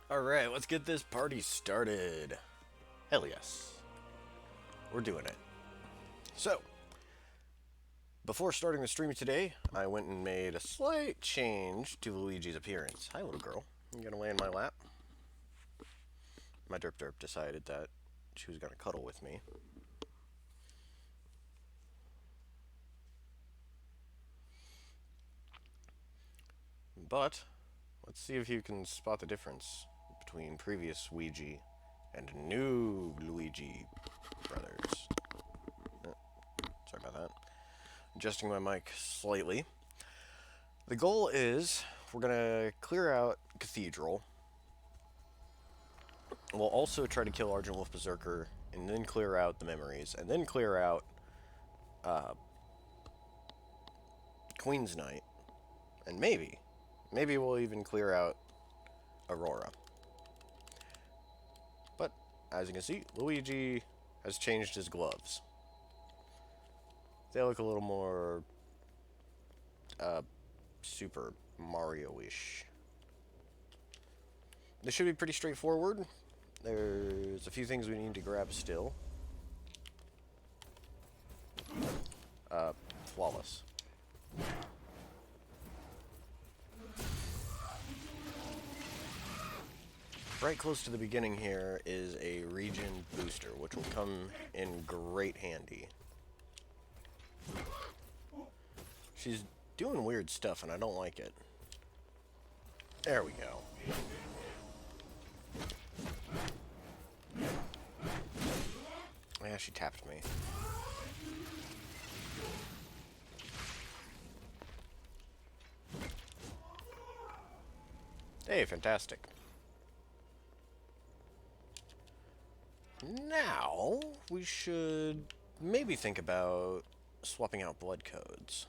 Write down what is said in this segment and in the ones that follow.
Alright, let's get this party started. Hell yes. We're doing it. So, before starting the stream today, I went and made a slight change to Luigi's appearance. Hi, little girl. You gonna lay in my lap? My derp derp decided that she was gonna cuddle with me. But, let's see if you can spot the difference between previous Luigi and new Luigi brothers. Sorry about that. Adjusting my mic slightly. The goal is we're going to clear out Cathedral. We'll also try to kill Argent Berserker, and then clear out the memories, and then clear out Queen's Knight, and maybe we'll even clear out Aurora. But, as you can see, Luigi has changed his gloves. They look a little more Super Mario-ish. This should be pretty straightforward. There's a few things we need to grab still. Flawless. Right close to the beginning here is a regen booster, which will come in great handy. She's doing weird stuff, and I don't like it. There we go. Yeah, she tapped me. Hey, fantastic. Now, we should maybe think about swapping out blood codes.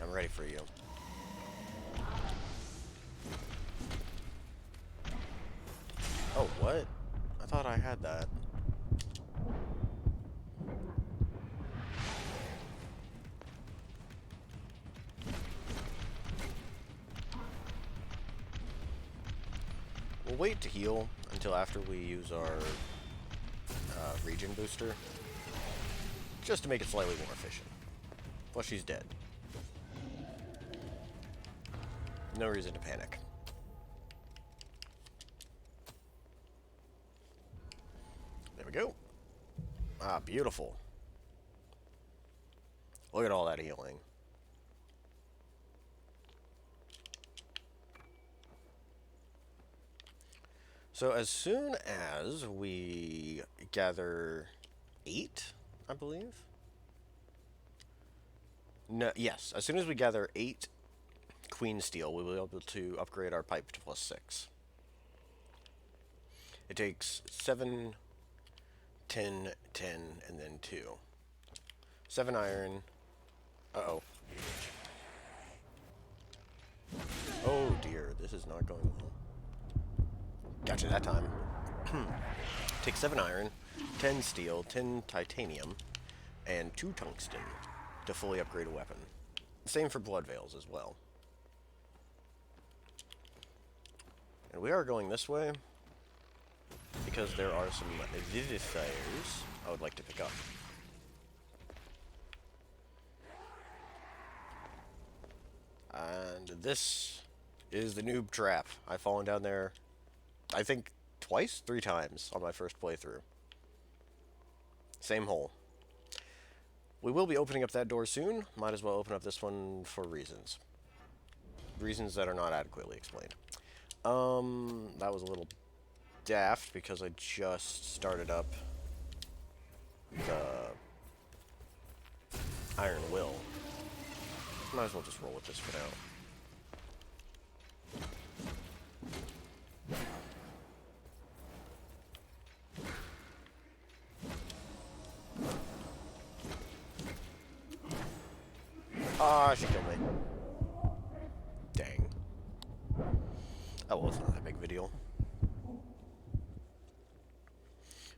I'm ready for you. Oh, what? I thought I had that. We'll wait to heal until after we use our regen booster, just to make it slightly more efficient. Plus, she's dead. No reason to panic. There we go. Ah, beautiful. Look at all that healing. So as soon as we gather 8, I believe. No, yes, as soon as we gather 8 Queen Steel, we will be able to upgrade our pipe to +6. It takes 7, 10, 10, and then 2. 7 iron. Uh-oh. Oh dear, this is not going well. Gotcha that time. Take 7 iron, 10 steel, 10 titanium, and 2 tungsten to fully upgrade a weapon. Same for blood veils as well. And we are going this way because there are some vivifiers I would like to pick up. And this is the noob trap. I've fallen down there, I think, twice? 3 times on my first playthrough. Same hole. We will be opening up that door soon. Might as well open up this one for reasons. Reasons that are not adequately explained. That was a little daft because I just started up the Iron Will. Might as well just roll with this for now. Ah, she killed me. Dang. Oh, well, it's not that big of a deal.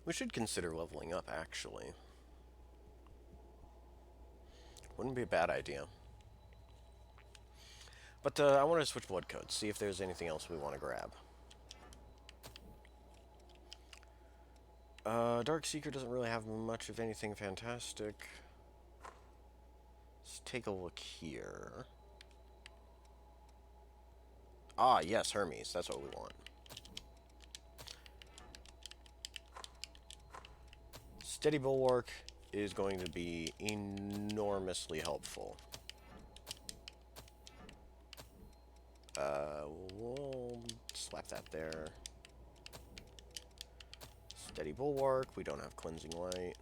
We should consider leveling up, actually. Wouldn't be a bad idea. But I want to switch blood codes, see if there's anything else we want to grab. Dark Seeker doesn't really have much of anything fantastic. Let's take a look here. Ah, yes, Hermes. That's what we want. Steady Bulwark is going to be enormously helpful. We'll slap that there. Steady Bulwark. We don't have Cleansing Light.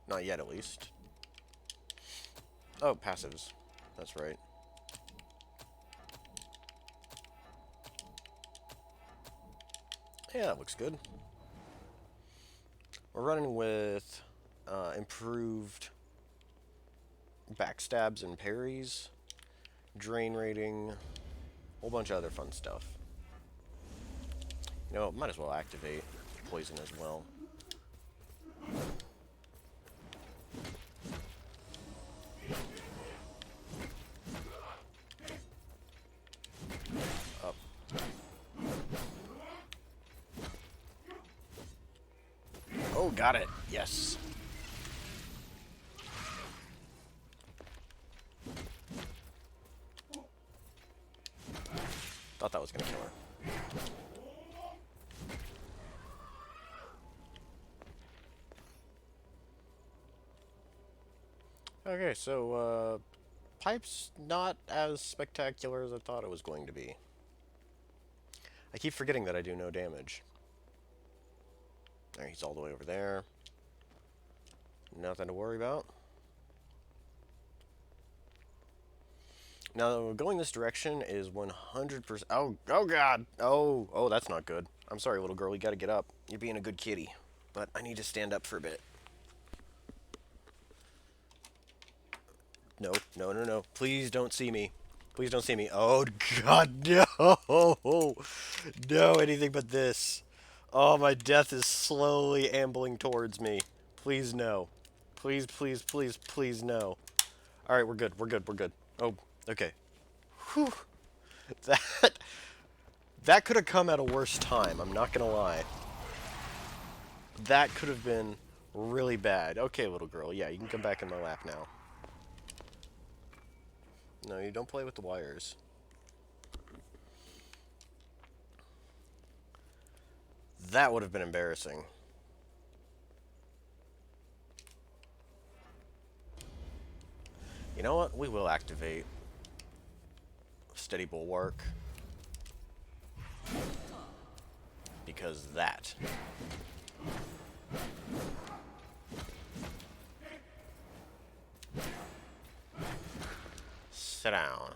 Not yet, at least. Oh, passives. That's right. Yeah, that looks good. We're running with improved backstabs and parries, drain rating, a whole bunch of other fun stuff. You know, might as well activate poison as well. Up. Oh, got it. Yes. Thought that was gonna kill her. Okay, so, Pipe's not as spectacular as I thought it was going to be. I keep forgetting that I do no damage. There, he's all the way over there. Nothing to worry about. Now, going this direction is 100%... Oh, God! Oh, that's not good. I'm sorry, little girl, you gotta get up. You're being a good kitty. But I need to stand up for a bit. No. Please don't see me. Please don't see me. Oh, God, no! No, anything but this. Oh, my death is slowly ambling towards me. Please, no. Please, no. Alright, we're good. Oh, okay. Whew. That could have come at a worse time, I'm not gonna lie. That could have been really bad. Okay, little girl, yeah, you can come back in my lap now. No, you don't play with the wires. That would have been embarrassing. You know what? We will activate Steady Bulwark. Because that. Sit down.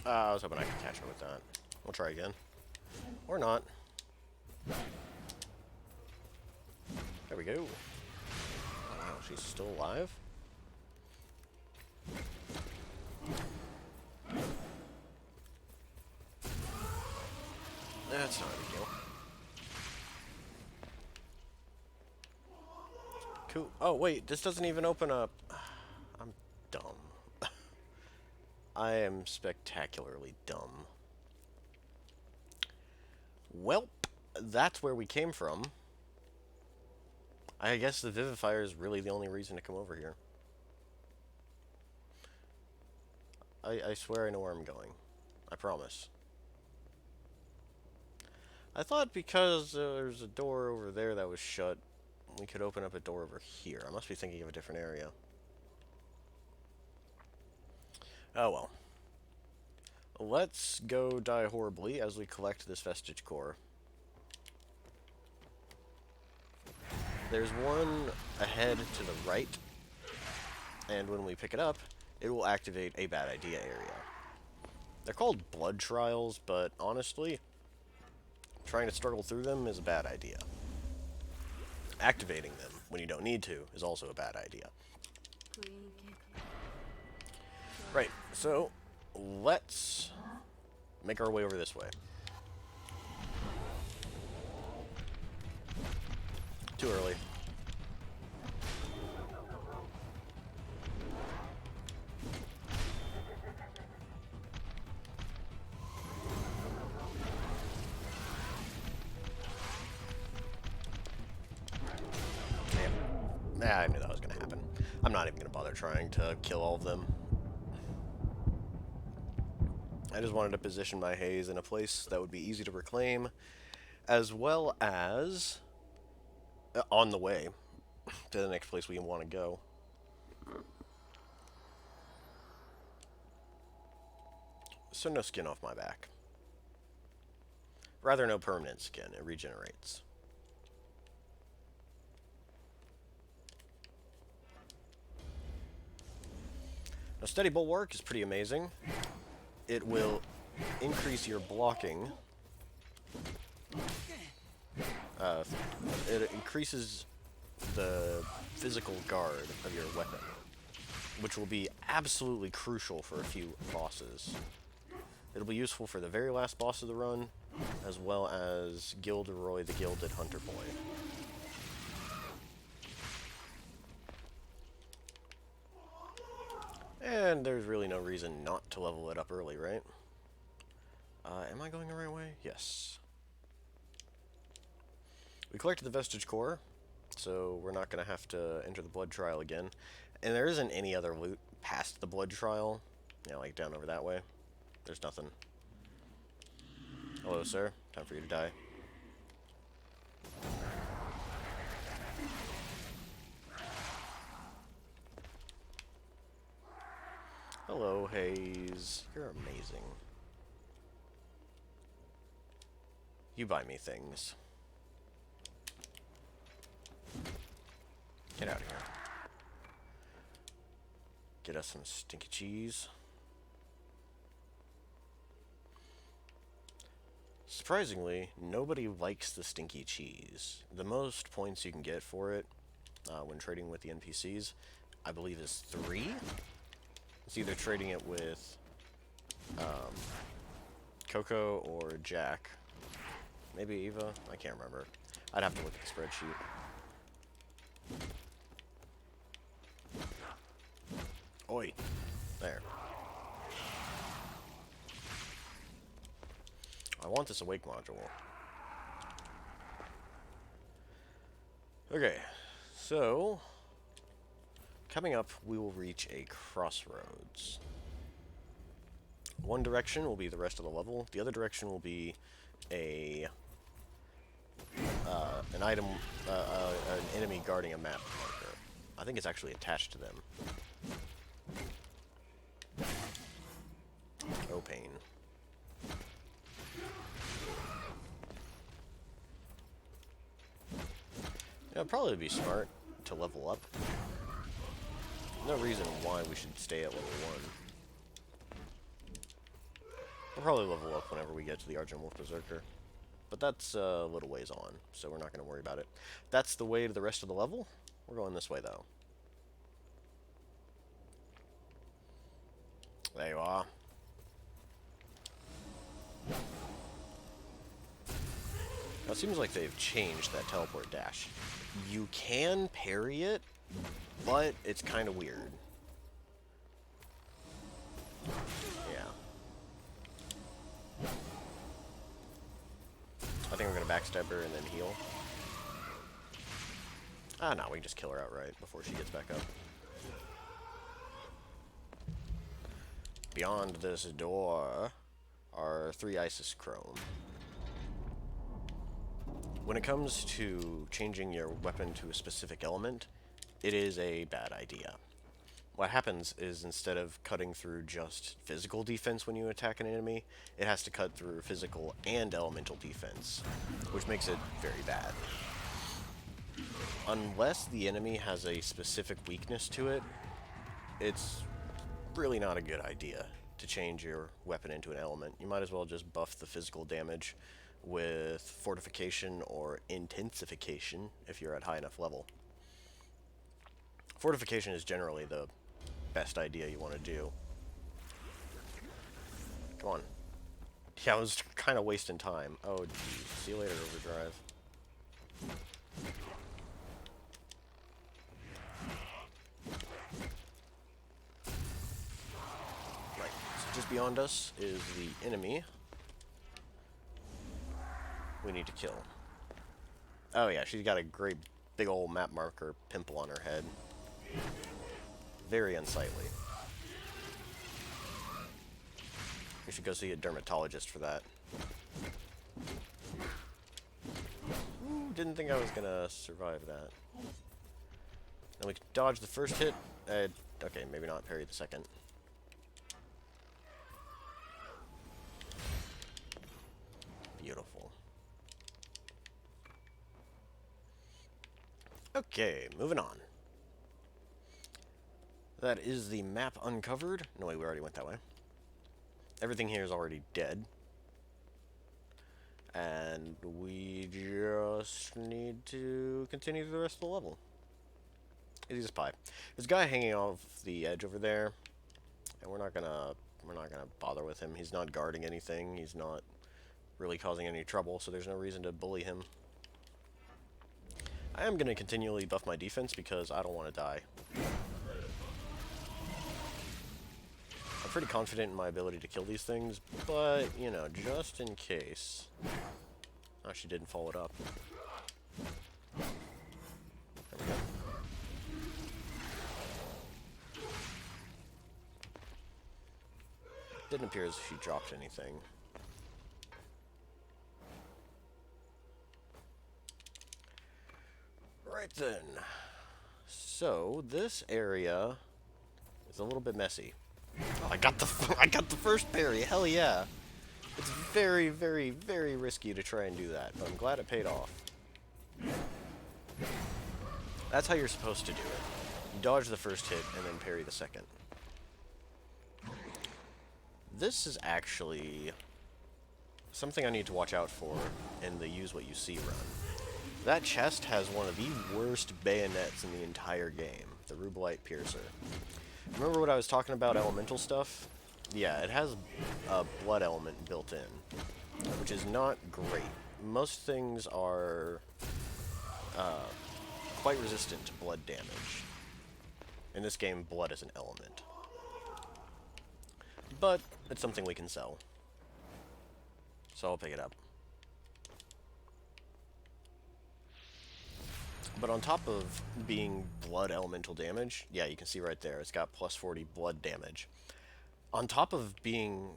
I was hoping I could catch her with that. We'll try again. Or not. There we go. Wow, she's still alive? That's not a big deal. Cool. Oh, wait, this doesn't even open up. I'm dumb. I am spectacularly dumb. Welp, that's where we came from. I guess the Vivifier is really the only reason to come over here. I swear I know where I'm going. I promise. I thought because there's a door over there that was shut, we could open up a door over here. I must be thinking of a different area. Oh well. Let's go die horribly as we collect this Vestige Core. There's one ahead to the right, and when we pick it up, it will activate a bad idea area. They're called blood trials, but honestly, trying to struggle through them is a bad idea. Activating them when you don't need to is also a bad idea. Right, so let's make our way over this way. Too early. Damn. I knew that was going to happen. I'm not even going to bother trying to kill all of them. I just wanted to position my haze in a place that would be easy to reclaim, as well as on the way to the next place we want to go. So no skin off my back. Rather, no permanent skin. It regenerates. Now, Steady Bulwark is pretty amazing. It will increase your blocking. It increases the physical guard of your weapon, which will be absolutely crucial for a few bosses. It'll be useful for the very last boss of the run, as well as Gilderoy the Gilded Hunter Boy. And there's really no reason not to level it up early, right? Am I going the right way? Yes. We collected the Vestige Core, so we're not going to have to enter the Blood Trial again. And there isn't any other loot past the Blood Trial. You know, like down over that way. There's nothing. Hello, sir. Time for you to die. Hello, Haze. You're amazing. You buy me things. Get out of here. Get us some stinky cheese. Surprisingly, nobody likes the stinky cheese. The most points you can get for it when trading with the NPCs, I believe, is 3. It's either trading it with Coco or Jack. Maybe Eva? I can't remember. I'd have to look at the spreadsheet. Oi. There. I want this awake module. Okay, so coming up, we will reach a crossroads. One direction will be the rest of the level. The other direction will be an item, an enemy guarding a map marker. I think it's actually attached to them. Oh, pain. It'd probably be smart to level up. No reason why we should stay at level 1. We'll probably level up whenever we get to the Argent Berserker. But that's a little ways on, so we're not going to worry about it. That's the way to the rest of the level. We're going this way, though. There you are. Now, it seems like they've changed that teleport dash. You can parry it, but it's kind of weird. Yeah. I think we're going to backstab her and then heal. Ah, no, we can just kill her outright before she gets back up. Beyond this door are 3 Isis Chrome. When it comes to changing your weapon to a specific element, it is a bad idea. What happens is instead of cutting through just physical defense when you attack an enemy, it has to cut through physical and elemental defense, which makes it very bad. Unless the enemy has a specific weakness to it, it's really not a good idea to change your weapon into an element. You might as well just buff the physical damage with fortification or intensification if you're at high enough level. Fortification is generally the best idea you want to do. Come on. Yeah, I was kind of wasting time. Oh, geez. See you later, Overdrive. just beyond us is the enemy we need to kill. Oh yeah, she's got a great big old map marker pimple on her head. Very unsightly. We should go see a dermatologist for that. Ooh, didn't think I was gonna survive that. And we can dodge the first hit. Okay, maybe not parry the second. Beautiful. Okay, moving on. That is the map uncovered. No, wait, we already went that way. Everything here is already dead. And we just need to continue through the rest of the level. Easy as pie. There's a guy hanging off the edge over there, and we're not gonna bother with him. He's not guarding anything. He's not really causing any trouble, so there's no reason to bully him. I am gonna continually buff my defense because I don't want to die. I'm pretty confident in my ability to kill these things, but, you know, just in case. Oh, she didn't follow it up. There we go. Didn't appear as if she dropped anything. Right then. So, this area is a little bit messy. Oh, I got the first parry. Hell yeah. It's very, very, very risky to try and do that, but I'm glad it paid off. That's how you're supposed to do it. You dodge the first hit and then parry the second. This is actually something I need to watch out for in the use what you see run. That chest has one of the worst bayonets in the entire game, the Rubelite Piercer. Remember what I was talking about elemental stuff? Yeah, it has a blood element built in, which is not great. Most things are quite resistant to blood damage. In this game, blood is an element. But it's something we can sell. So I'll pick it up. But on top of being blood elemental damage, yeah, you can see right there, it's got plus 40 blood damage. On top of being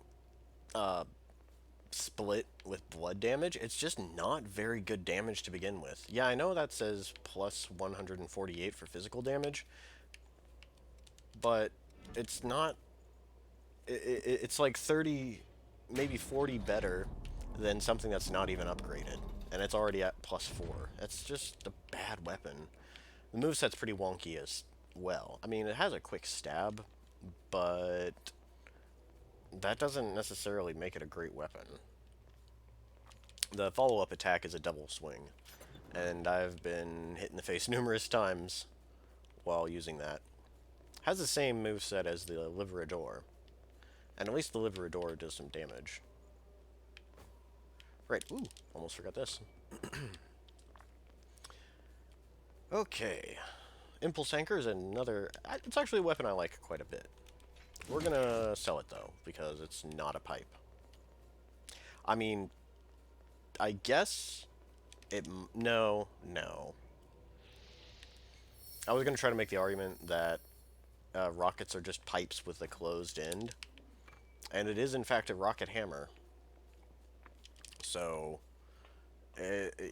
split with blood damage, it's just not very good damage to begin with. Yeah, I know that says plus 148 for physical damage, but it's not... It's like 30, maybe 40 better than something that's not even upgraded. And it's already at plus 4. That's just a bad weapon. The moveset's pretty wonky as well. I mean, it has a quick stab, but that doesn't necessarily make it a great weapon. The follow-up attack is a double swing, and I've been hit in the face numerous times while using that. Has the same moveset as the Livrador, and at least the Livrador does some damage. Right, ooh, almost forgot this. Okay. Impulse Anchor is another... It's actually a weapon I like quite a bit. We're gonna sell it, though, because it's not a pipe. I mean, I guess it... No. I was gonna try to make the argument that rockets are just pipes with a closed end. And it is, in fact, a rocket hammer. So,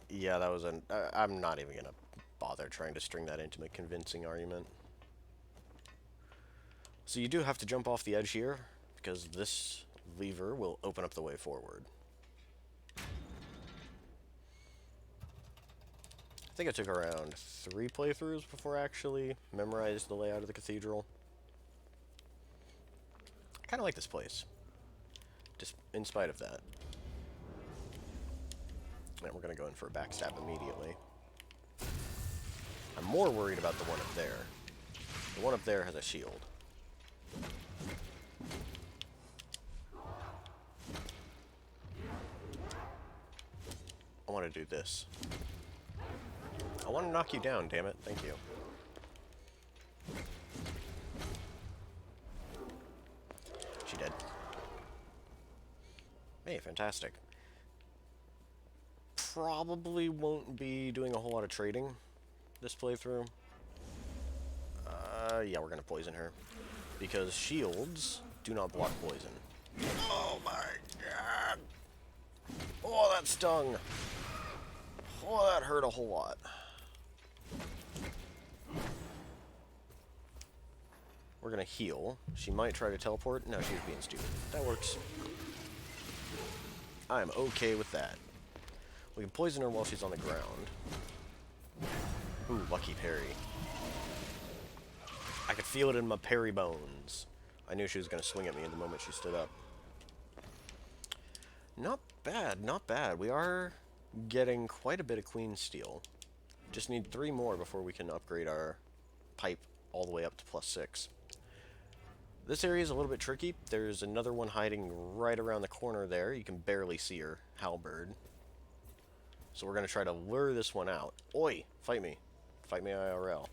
yeah, that was an... I'm not even going to bother trying to string that into a convincing argument. So you do have to jump off the edge here, because this lever will open up the way forward. I think it took around 3 playthroughs before I actually memorized the layout of the cathedral. I kind of like this place, just in spite of that. And we're going to go in for a backstab immediately. I'm more worried about the one up there. The one up there has a shield. I want to do this. I want to knock you down, damn it. Thank you. She dead. Hey, fantastic. Probably won't be doing a whole lot of trading this playthrough. Yeah, we're gonna poison her. Because shields do not block poison. Oh my god! Oh, that stung! Oh, that hurt a whole lot. We're gonna heal. She might try to teleport. No, she's being stupid. That works. I'm okay with that. We can poison her while she's on the ground. Ooh, lucky parry. I could feel it in my parry bones. I knew she was going to swing at me the moment she stood up. Not bad, not bad. We are getting quite a bit of queen steel. Just need 3 more before we can upgrade our pipe all the way up to +6. This area is a little bit tricky. There's another one hiding right around the corner there. You can barely see her halberd. So we're going to try to lure this one out. Oi! Fight me. Fight me IRL.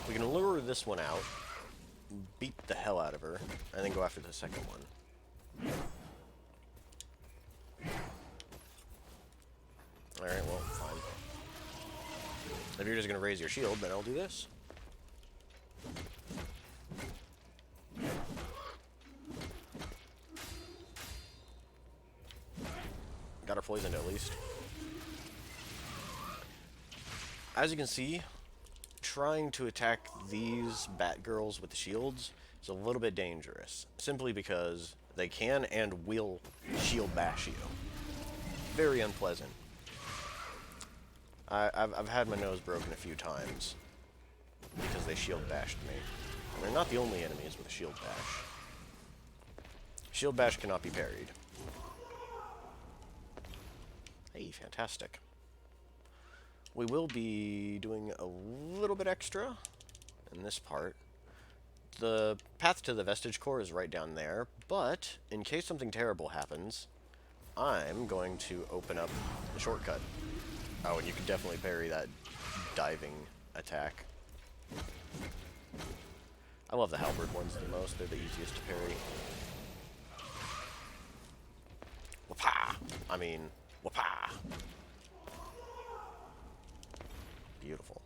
We can lure this one out, beat the hell out of her, and then go after the second one. Alright, well, fine. If you're just going to raise your shield, then I'll do this. Got her poisoned at least. As you can see, trying to attack these Batgirls with the shields is a little bit dangerous, simply because they can and will shield bash you. Very unpleasant. I've had my nose broken a few times because they shield bashed me. And they're not the only enemies with a shield bash. Shield bash cannot be parried. Hey, fantastic. We will be doing a little bit extra in this part. The path to the Vestige Core is right down there, but in case something terrible happens, I'm going to open up the shortcut. Oh, and you can definitely parry that diving attack. I love the halberd ones the most. They're the easiest to parry. Whoopah! I mean, whoopah! Beautiful.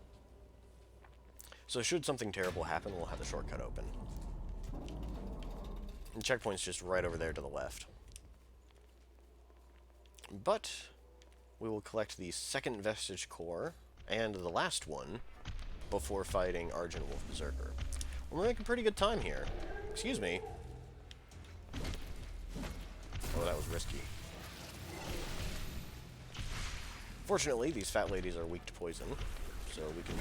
So should something terrible happen, we'll have the shortcut open. And the checkpoint's just right over there to the left. But we will collect the second Vestige Core and the last one before fighting Argent Wolf Berserker. We're making pretty good time here. Excuse me. Oh, that was risky. Fortunately, these fat ladies are weak to poison, so we can...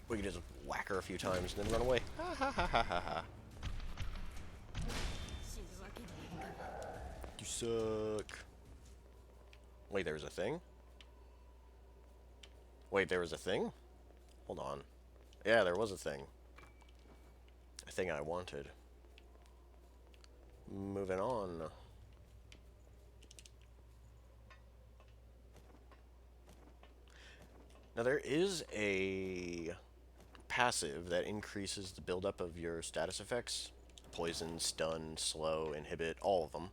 We can just whack her a few times and then run away. Ha ha ha ha ha ha. You suck. Wait, there was a thing? Wait, there was a thing? Hold on. Yeah, there was a thing. A thing I wanted. Moving on. Now there is a passive that increases the buildup of your status effects. Poison, stun, slow, inhibit, all of them.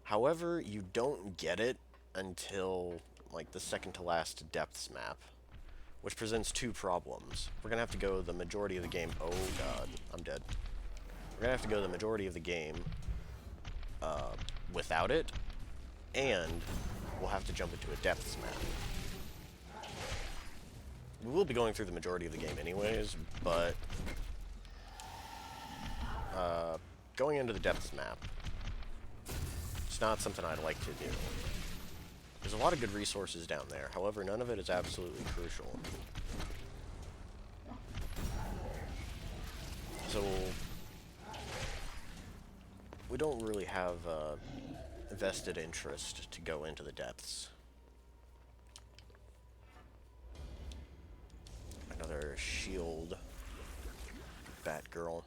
However, you don't get it until, like, the second to last depths map, which presents 2 problems. We're gonna have to go the majority of the game... Oh god, I'm dead. We're gonna have to go the majority of the game without it, and we'll have to jump into a depths map. We will be going through the majority of the game anyways, but going into the depths map, it's not something I'd like to do. There's a lot of good resources down there, however, none of it is absolutely crucial. So, we don't really have a vested interest to go into the depths. Another shield Batgirl.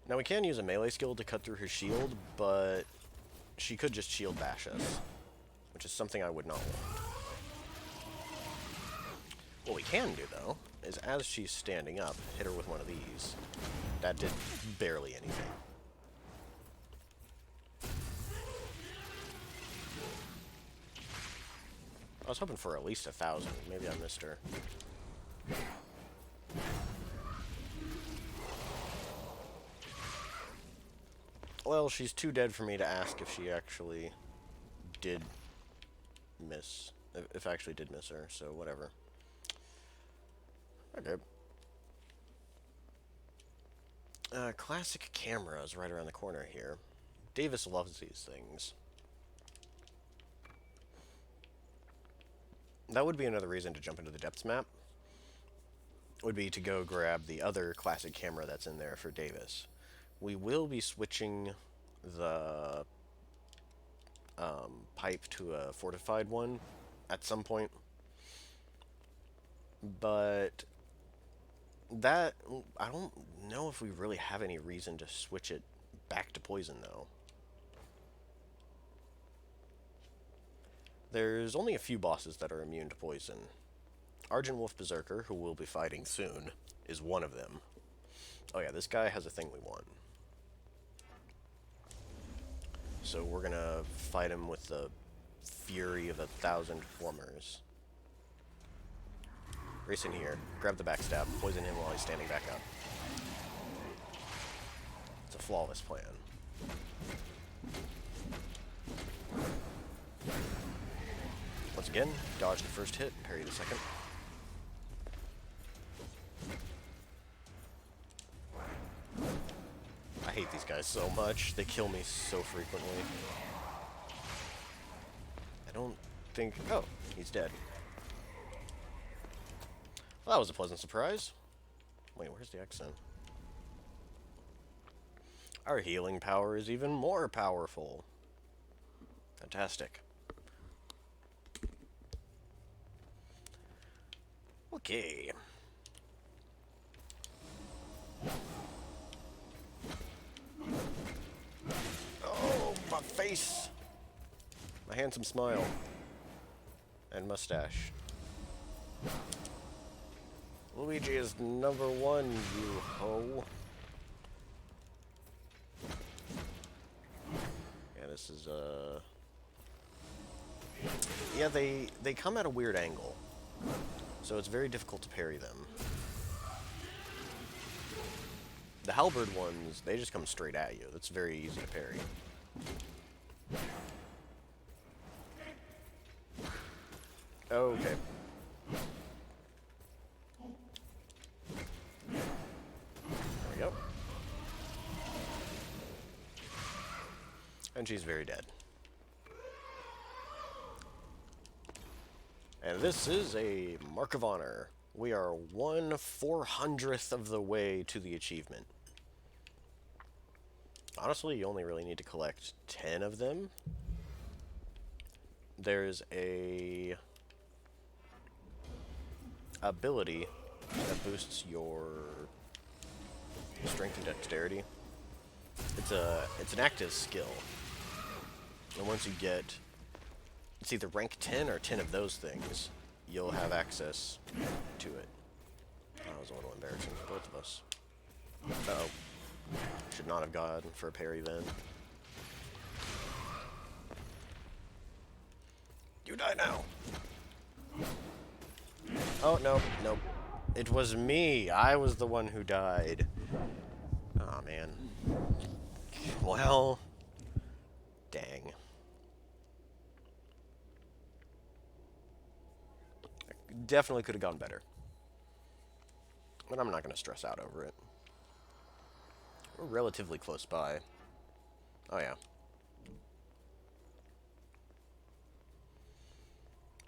Now we can use a melee skill to cut through her shield, but she could just shield bash us, which is something I would not want. What we can do, though, is as she's standing up, hit her with one of these. That did barely anything. I was hoping for at least 1,000. Maybe I missed her. Well, she's too dead for me to ask if she actually did miss. If I actually did miss her, so whatever. Okay. Classic cameras right around the corner here. Davis loves these things. That would be another reason to jump into the depths map. Would be to go grab the other classic camera that's in there for Davis. We will be switching the pipe to a fortified one at some point. But that, I don't know if we really have any reason to switch it back to poison, though. There's only a few bosses that are immune to poison. Argent Berserker, who we'll be fighting soon, is one of them. Oh yeah, this guy has a thing we want. So we're gonna fight him with the fury of 1,000 formers. Race in here, grab the backstab, poison him while he's standing back up. It's a flawless plan. Once again, dodge the first hit, parry the second. I hate these guys so much. They kill me so frequently. I don't think... Oh, he's dead. Well, that was a pleasant surprise. Wait, where's the accent? Our healing power is even more powerful. Fantastic. Okay. Oh, my face! My handsome smile. And mustache. Luigi is #1, you ho. Yeah, this is, yeah, they come at a weird angle. So it's very difficult to parry them. The halberd ones, they just come straight at you. That's very easy to parry. Okay. There we go. And she's very dead. And this is a Mark of Honor. We are 1/400th of the way to the achievement. Honestly, you only really need to collect 10 of them. There's a ability that boosts your strength and dexterity. It's an active skill. And once you get, it's either rank 10 or 10 of those things, you'll have access to it. That was a little embarrassing for both of us. Uh-oh. Should not have gone for a parry then. You die now! Oh, no, nope. It was me! I was the one who died. Aw, man. Well... Dang. Definitely could have gone better. But I'm not going to stress out over it. We're relatively close by. Oh, yeah.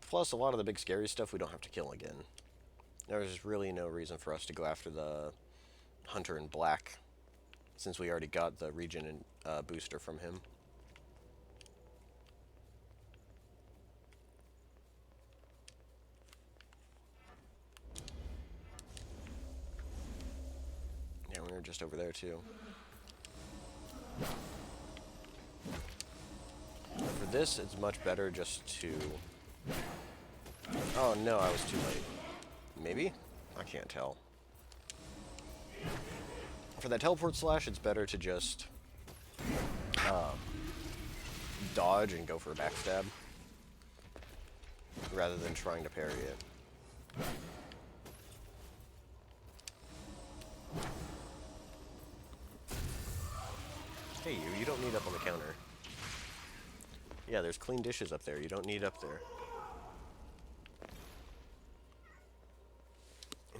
Plus, a lot of the big scary stuff we don't have to kill again. There's really no reason for us to go after the Hunter in Black, since we already got the regen and booster from him. Yeah, we were just over there, too. For this, it's much better just to... Oh, no, I was too late. Maybe? I can't tell. For that teleport slash, it's better to just dodge and go for a backstab rather than trying to parry it. Hey, you don't need up on the counter. Yeah, there's clean dishes up there. You don't need up there.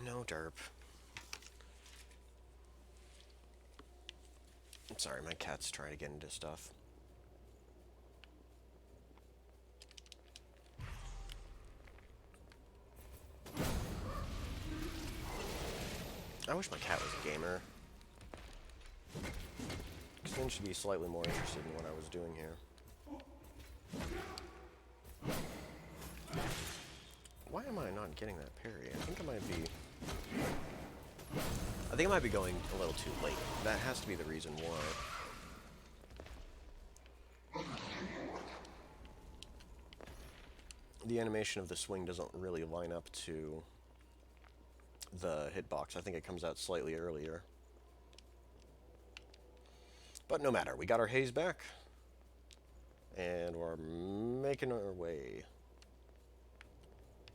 No derp. I'm sorry, my cat's trying to get into stuff. I wish my cat was a gamer. Because then she'd be slightly more interested in what I was doing here. Why am I not getting that parry? I think I might be going a little too late. That has to be the reason why. The animation of the swing doesn't really line up to the hitbox. I think it comes out slightly earlier. But no matter, we got our haze back. And we're making our way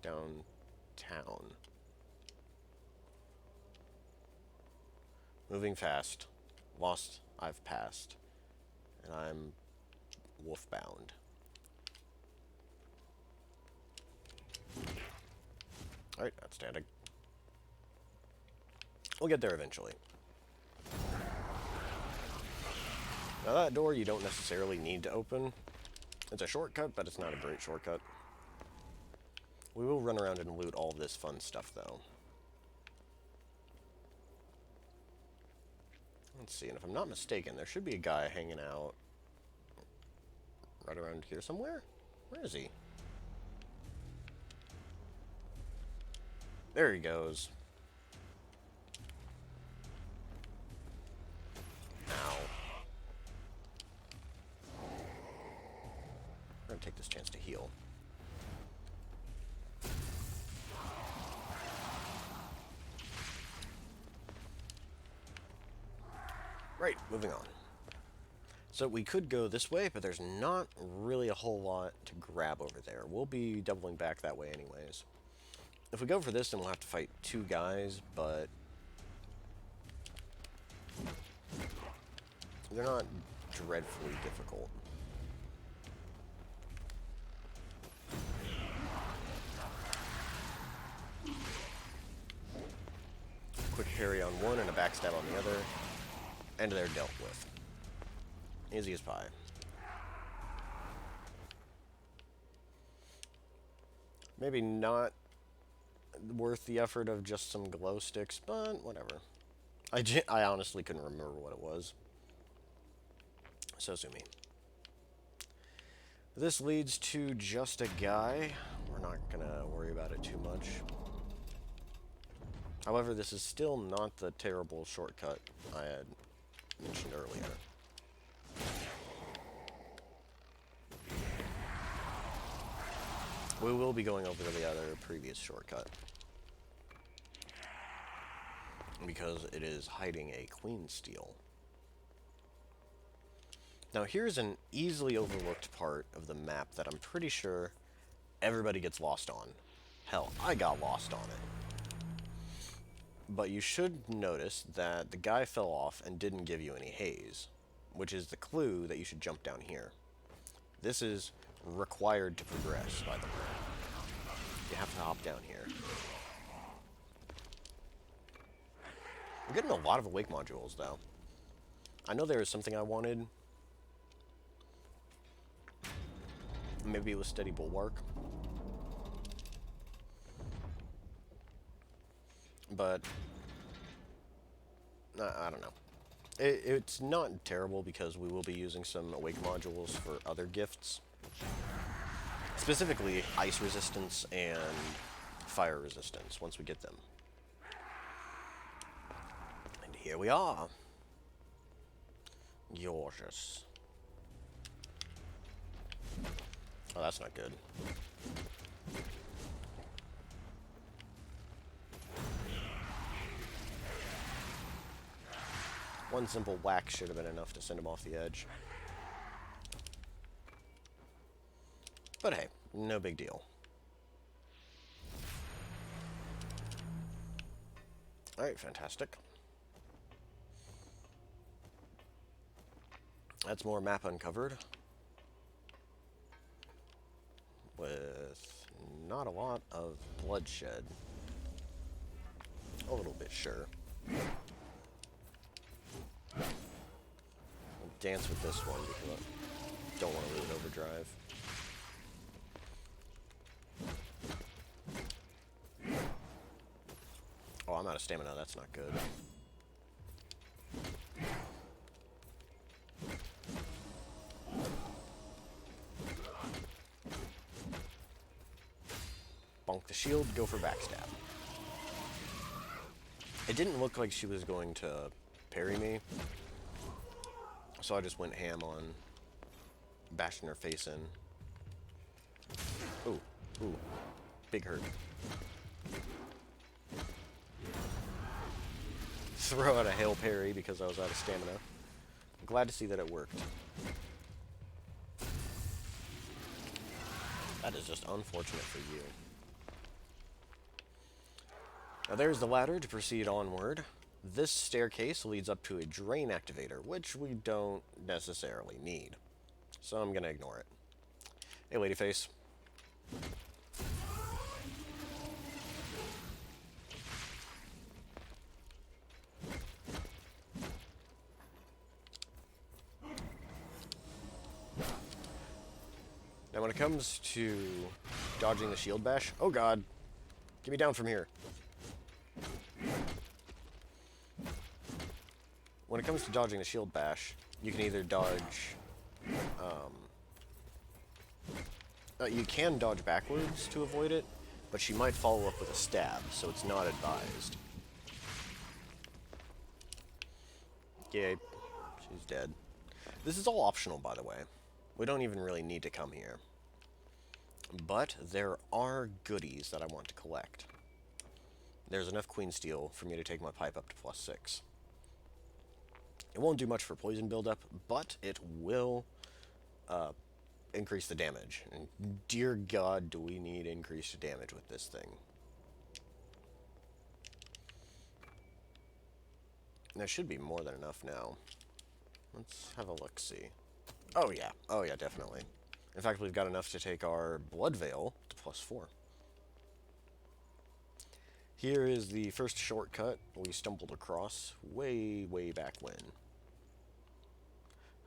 downtown. Moving fast. Lost, I've passed. And I'm wolf-bound. Alright, outstanding. We'll get there eventually. Now that door you don't necessarily need to open. It's a shortcut, but it's not a great shortcut. We will run around and loot all of this fun stuff, though. Let's see, and if I'm not mistaken, there should be a guy hanging out right around here somewhere. Where is he? There he goes. Ow. I'm gonna take this chance to heal. Right, moving on. So we could go this way, but there's not really a whole lot to grab over there. We'll be doubling back that way anyways. If we go for this, then we'll have to fight two guys, but they're not dreadfully difficult. Quick parry on one and a backstab on the other, and they're dealt with. Easy as pie. Maybe not worth the effort of just some glow sticks, but whatever. I honestly couldn't remember what it was. So sue me. This leads to just a guy. We're not gonna worry about it too much. However, this is still not the terrible shortcut I had mentioned earlier. We will be going over to the other previous shortcut, because it is hiding a queen steel. Now here's an easily overlooked part of the map that I'm pretty sure everybody gets lost on. Hell, I got lost on it. But you should notice that the guy fell off and didn't give you any haze, which is the clue that you should jump down here. This is required to progress, by the way. You have to hop down here. We're getting a lot of awake modules, though. I know there was something I wanted. Maybe it was steady bulwark. But I don't know. It's not terrible because we will be using some awake modules for other gifts. Specifically, ice resistance and fire resistance once we get them. And here we are. Gorgeous. Oh, that's not good. One simple whack should have been enough to send him off the edge. But hey, no big deal. Alright, fantastic. That's more map uncovered. With not a lot of bloodshed. A little bit, sure. I'll dance with this one because I don't want to lose overdrive. Oh, I'm out of stamina. That's not good. Bonk the shield, go for backstab. It didn't look like she was going to parry me, so I just went ham on bashing her face in. Ooh, ooh, big hurt. Throw out a hail parry because I was out of stamina. I'm glad to see that it worked. That is just unfortunate for you. Now there's the ladder to proceed onward. This staircase leads up to a drain activator, which we don't necessarily need. So I'm gonna ignore it. Hey, ladyface. Now when it comes to dodging the shield bash, oh god, get me down from here. When it comes to dodging the shield bash, you can either dodge, you can dodge backwards to avoid it, but she might follow up with a stab, so it's not advised. Yay, she's dead. This is all optional, by the way. We don't even really need to come here. But there are goodies that I want to collect. There's enough Queen Steel for me to take my pipe up to +6. It won't do much for poison buildup, but it will increase the damage. And dear God, do we need increased damage with this thing. There should be more than enough now. Let's have a look-see. Oh yeah, definitely. In fact, we've got enough to take our Blood Veil to +4. Here is the first shortcut we stumbled across way, way back when.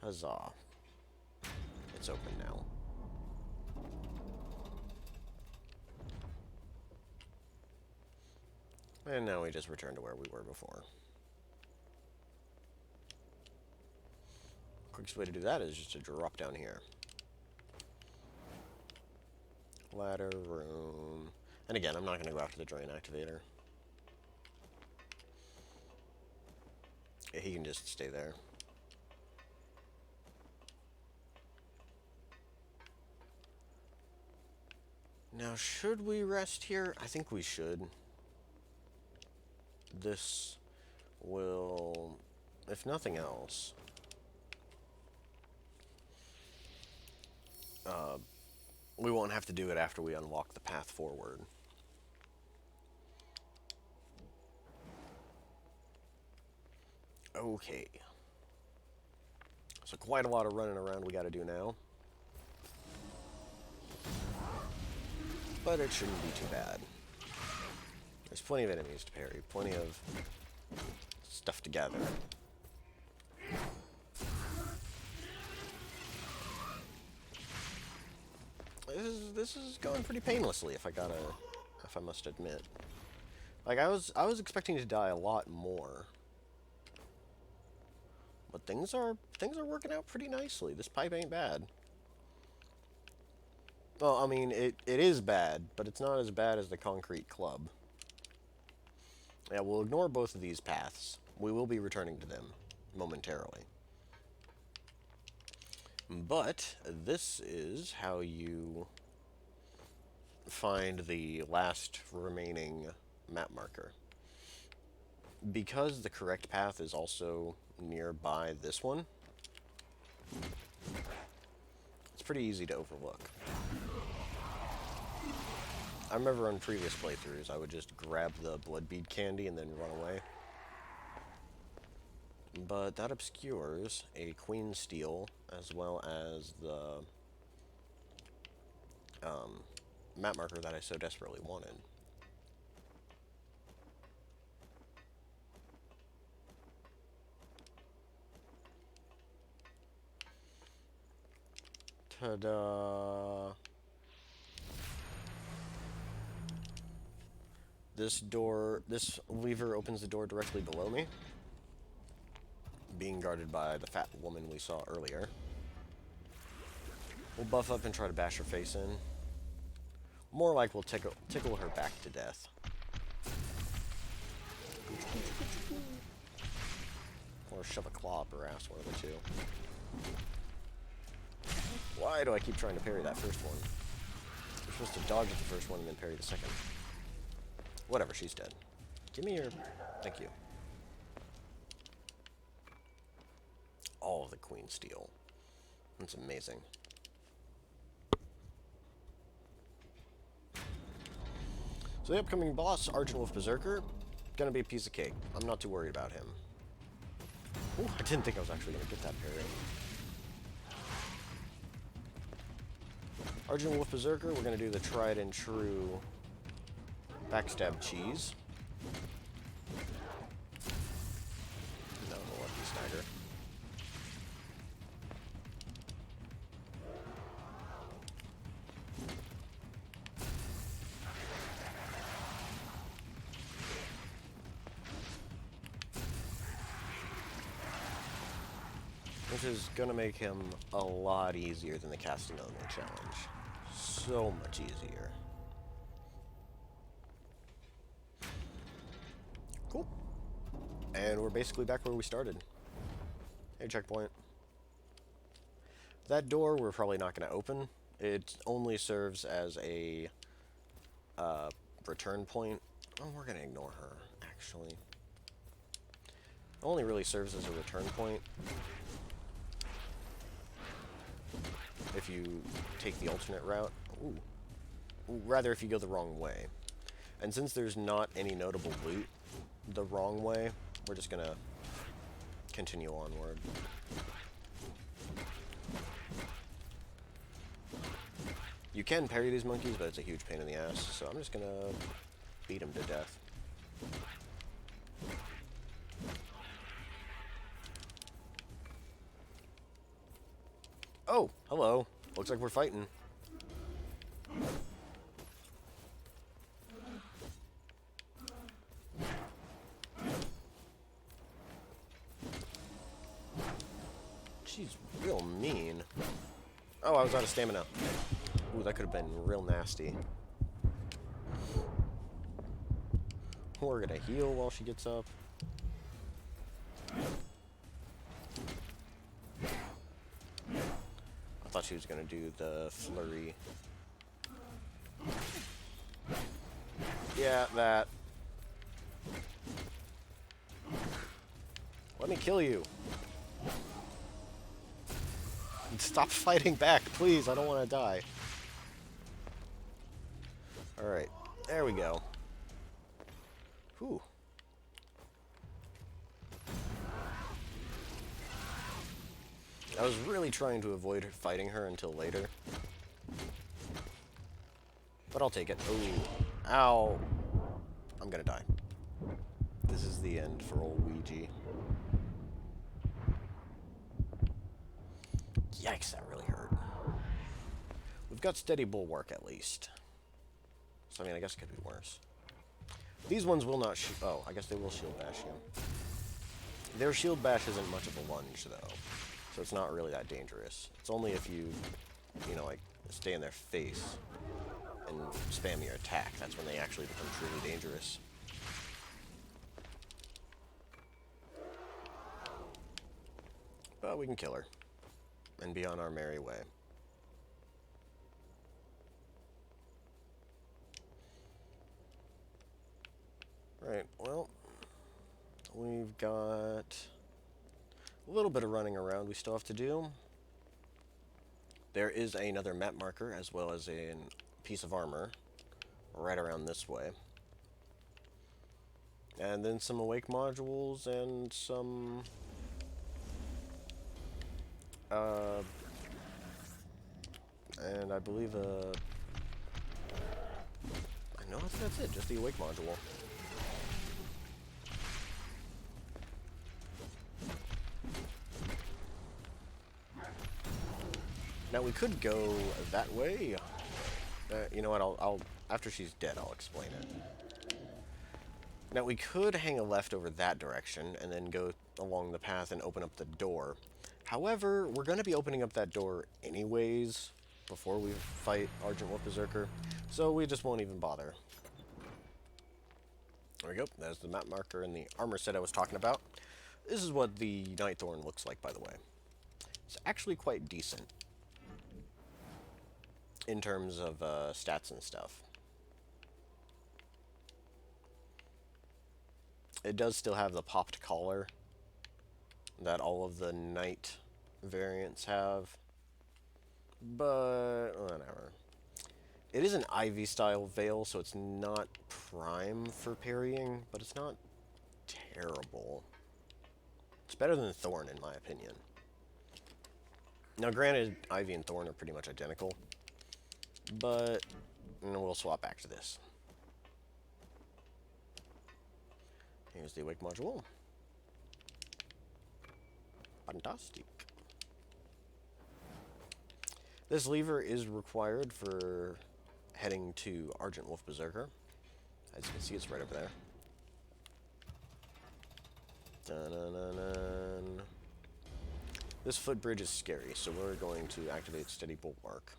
Huzzah. It's open now. And now we just return to where we were before. Quickest way to do that is just to drop down here. Ladder, room. And again, I'm not going to go after the drain activator. Yeah, he can just stay there. Now, should we rest here? I think we should. This will, if nothing else, we won't have to do it after we unlock the path forward. Okay. So quite a lot of running around we gotta do now. But it shouldn't be too bad. There's plenty of enemies to parry, plenty of stuff to gather. This is going pretty painlessly, if I must admit. Like I was expecting to die a lot more. But things are working out pretty nicely. This pipe ain't bad. Well, I mean, it is bad, but it's not as bad as the concrete club. Yeah, we'll ignore both of these paths. We will be returning to them momentarily. But this is how you find the last remaining map marker. Because the correct path is also nearby this one. It's pretty easy to overlook. I remember on previous playthroughs, I would just grab the blood bead candy and then run away. But that obscures a queen steel, as well as the map marker that I so desperately wanted. Ta-da! This lever opens the door directly below me, being guarded by the fat woman we saw earlier. We'll buff up and try to bash her face in. More like we'll tickle her back to death. Or shove a claw up her ass, one of the two. Why do I keep trying to parry that first one? You're supposed to dodge at the first one and then parry the second. Whatever, she's dead. Give me your... Thank you. All of the queen steel. That's amazing. So the upcoming boss, Argent Berserker, gonna be a piece of cake. I'm not too worried about him. Ooh, I didn't think I was actually gonna get that parry. Argent Berserker, we're gonna do the tried and true backstab cheese. No, the lucky snagger. Which is gonna make him a lot easier than the casting element challenge. So much easier. Cool. And we're basically back where we started. Hey, checkpoint. That door we're probably not going to open. It only serves as a return point. Oh, we're going to ignore her, actually. It only really serves as a return point if you take the alternate route. Ooh. Rather, if you go the wrong way. And since there's not any notable loot the wrong way, we're just gonna continue onward. You can parry these monkeys, but it's a huge pain in the ass, so I'm just gonna beat them to death. Oh, hello. Looks like we're fighting. She's real mean. Oh, I was out of stamina. Ooh, that could have been real nasty. We're gonna heal while she gets up. I thought she was gonna do the flurry. Yeah, that. Let me kill you. Stop fighting back, please. I don't want to die. Alright, there we go. Whew. I was really trying to avoid fighting her until later. But I'll take it. Ooh. Ow. I'm gonna die. This is the end for old Ouija. Yikes, that really hurt. We've got steady bulwark at least. So, I mean, I guess it could be worse. These ones will not oh, I guess they will shield bash you. Their shield bash isn't much of a lunge, though. So it's not really that dangerous. It's only if you know, like, stay in their face and spam your attack. That's when they actually become truly dangerous. But we can kill her. And be on our merry way. Right, well, we've got A little bit of running around we still have to do. There is another map marker as well as a piece of armor right around this way. And then some awake modules and some and I believe I know that's it, just the awake module. Now we could go that way. You know what? I'll after she's dead, I'll explain it. Now we could hang a left over that direction and then go along the path and open up the door. However, we're going to be opening up that door anyways before we fight Argent Wolf Berserker, so we just won't even bother. There we go. There's the map marker and the armor set I was talking about. This is what the Nightthorn looks like, by the way. It's actually quite decent in terms of stats and stuff. It does still have the popped collar that all of the Knight variants have, but whatever. It is an Ivy style veil, so it's not prime for parrying, but it's not terrible. It's better than Thorn in my opinion. Now granted, Ivy and Thorn are pretty much identical, but we'll swap back to this. Here's the awake module. Fantastic. This lever is required for heading to Argent Wolf Berserker. As you can see, it's right over there. Dun-dun-dun-dun. This footbridge is scary, so we're going to activate Steady Bulwark.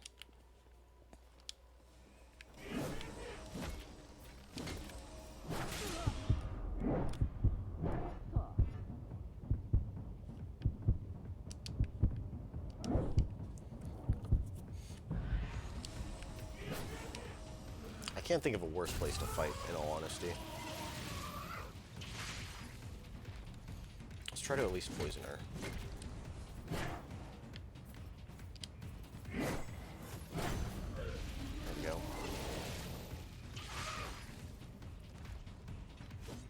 I can't think of a worse place to fight, in all honesty. Let's try to at least poison her. There we go.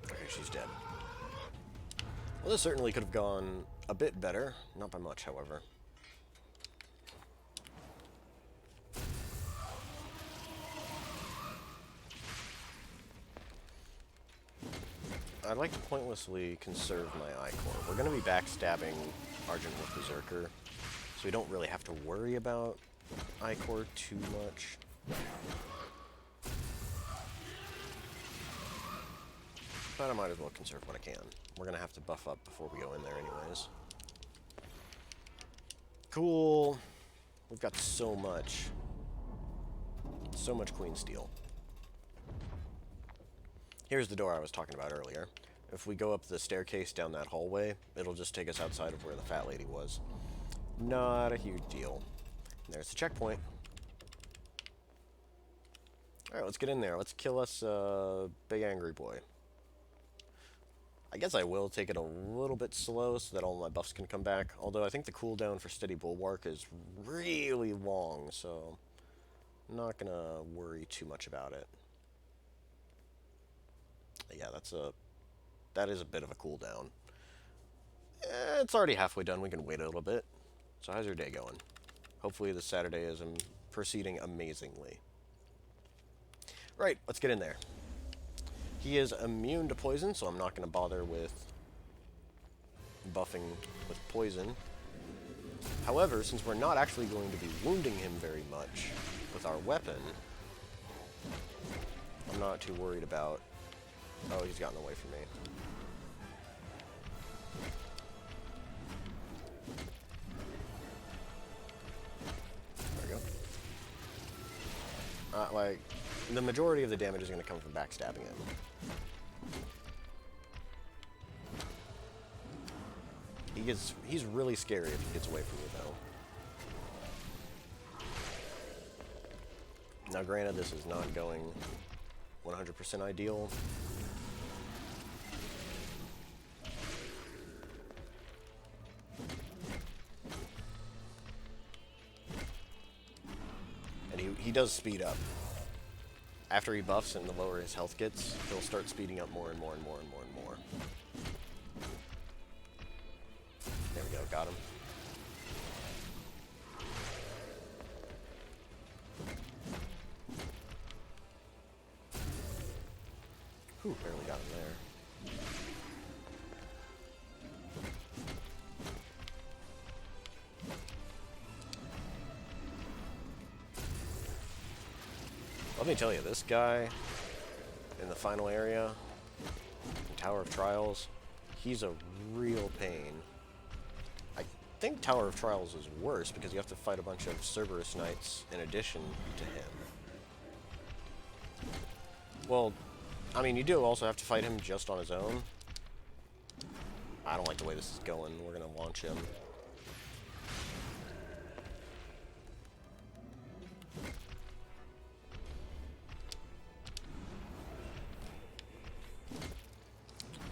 Okay, she's dead. Well, this certainly could have gone a bit better. Not by much, however. I'd like to pointlessly conserve my I-Core. We're going to be backstabbing Argent Wolf Berserker, so we don't really have to worry about I-Core too much. But I might as well conserve what I can. We're going to have to buff up before we go in there anyways. Cool. We've got so much. So much Queen Steel. Here's the door I was talking about earlier. If we go up the staircase down that hallway, it'll just take us outside of where the fat lady was. Not a huge deal. And there's the checkpoint. Alright, let's get in there. Let's kill us big angry boy. I guess I will take it a little bit slow so that all my buffs can come back. Although I think the cooldown for Steady Bulwark is really long, so I'm not going to worry too much about it. Yeah, that is a bit of a cooldown. It's already halfway done. We can wait a little bit. So how's your day going? Hopefully this Saturday is proceeding amazingly. Right, let's get in there. He is immune to poison, so I'm not going to bother with buffing with poison. However, since we're not actually going to be wounding him very much with our weapon, I'm not too worried about... Oh, he's gotten away from me. There we go. Like, the majority of the damage is going to come from backstabbing him. He's really scary if he gets away from you, though. Now, granted, this is not going 100% ideal. he does speed up. After he buffs and the lower his health gets, he'll start speeding up more and more and more and more and more. There we go, got him. Whew, barely got him there. Let me tell you, this guy in the final area, Tower of Trials, he's a real pain. I think Tower of Trials is worse because you have to fight a bunch of Cerberus Knights in addition to him. Well, I mean, you do also have to fight him just on his own. I don't like the way this is going. We're going to launch him.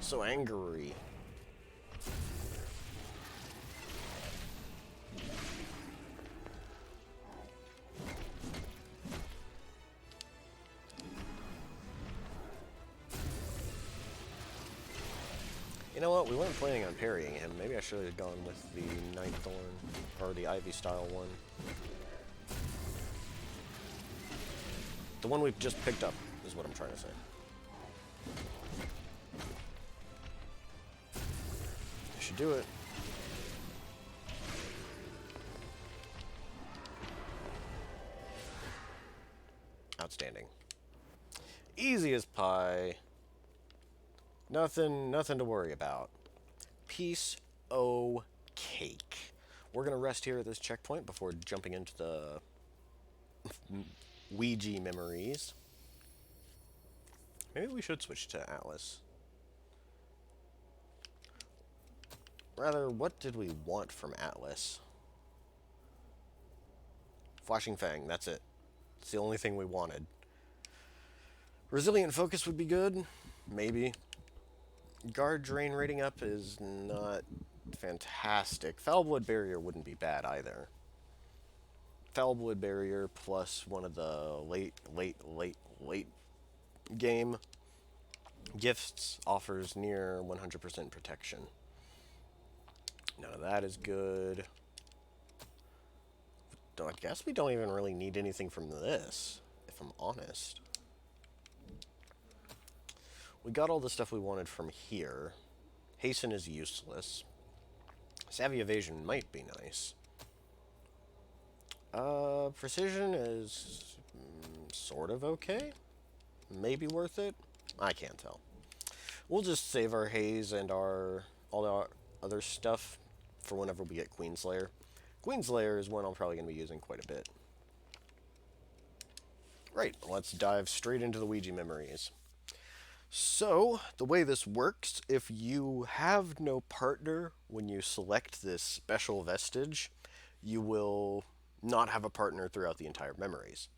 So angry. You know what? We weren't planning on parrying him. Maybe I should have gone with the Nightthorn, or the Ivy style one. The one we've just picked up is what I'm trying to say. I should do it. Outstanding. Easy as pie. Nothing to worry about. Piece o' cake. We're gonna rest here at this checkpoint before jumping into the Ouija memories. Maybe we should switch to Atlas. Rather, what did we want from Atlas? Flashing Fang, that's it. It's the only thing we wanted. Resilient Focus would be good. Maybe. Guard Drain rating up is not fantastic. Foul Blood Barrier wouldn't be bad either. Foul Blood Barrier plus one of the late game gifts offers near 100% protection. None of that is good. I guess we don't even really need anything from this, if I'm honest. We got all the stuff we wanted from here. Hasten is useless. Savvy Evasion might be nice. Precision is sort of okay. Maybe worth it. I can't tell. We'll just save our haze and all our other stuff for whenever we get Queenslayer. Queenslayer is one I'm probably going to be using quite a bit. Right, let's dive straight into the Ouija memories. So, the way this works, if you have no partner when you select this special vestige, you will not have a partner throughout the entire memories.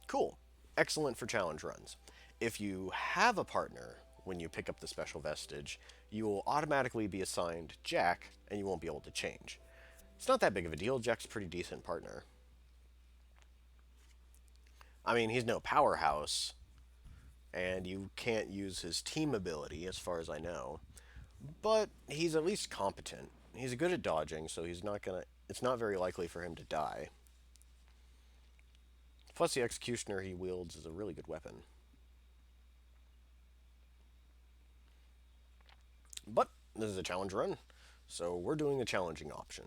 Cool. Excellent for challenge runs. If you have a partner when you pick up the special vestige, you will automatically be assigned Jack, and you won't be able to change. It's not that big of a deal. Jack's a pretty decent partner. I mean, he's no powerhouse, and you can't use his team ability, as far as I know. But he's at least competent. He's good at dodging, so it's not very likely for him to die. Plus, the Executioner he wields is a really good weapon. But this is a challenge run, so we're doing the challenging option.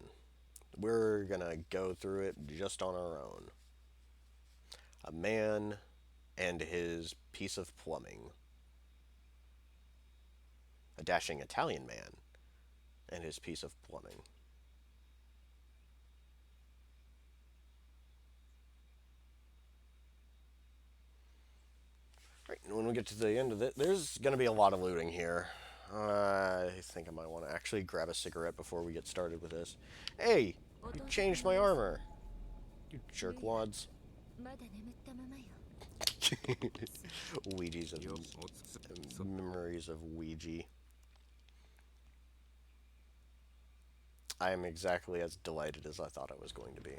We're gonna go through it just on our own. A man and his piece of plumbing. A dashing Italian man and his piece of plumbing. Right, and when we get to the end of it, there's going to be a lot of looting here. I think I might want to actually grab a cigarette before we get started with this. Hey, you changed my armor. You jerkwads. Ouija's of memories of Ouija. I am exactly as delighted as I thought I was going to be.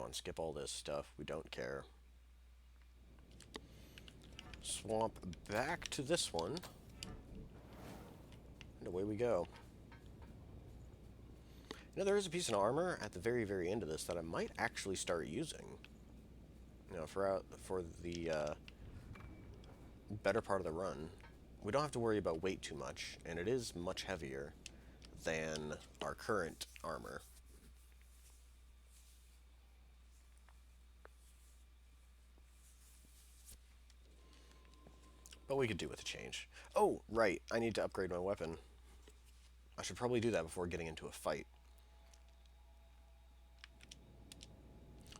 Come on, skip all this stuff. We don't care. Swamp back to this one. And away we go. You know, there is a piece of armor at the very, very end of this that I might actually start using. You know, for the better part of the run. We don't have to worry about weight too much, and it is much heavier than our current armor. But we could do with a change. Oh, right, I need to upgrade my weapon. I should probably do that before getting into a fight.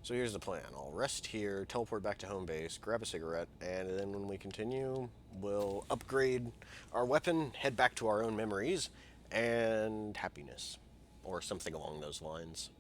So here's the plan. I'll rest here, teleport back to home base, grab a cigarette, and then when we continue, we'll upgrade our weapon, head back to our own memories, and happiness. Or something along those lines.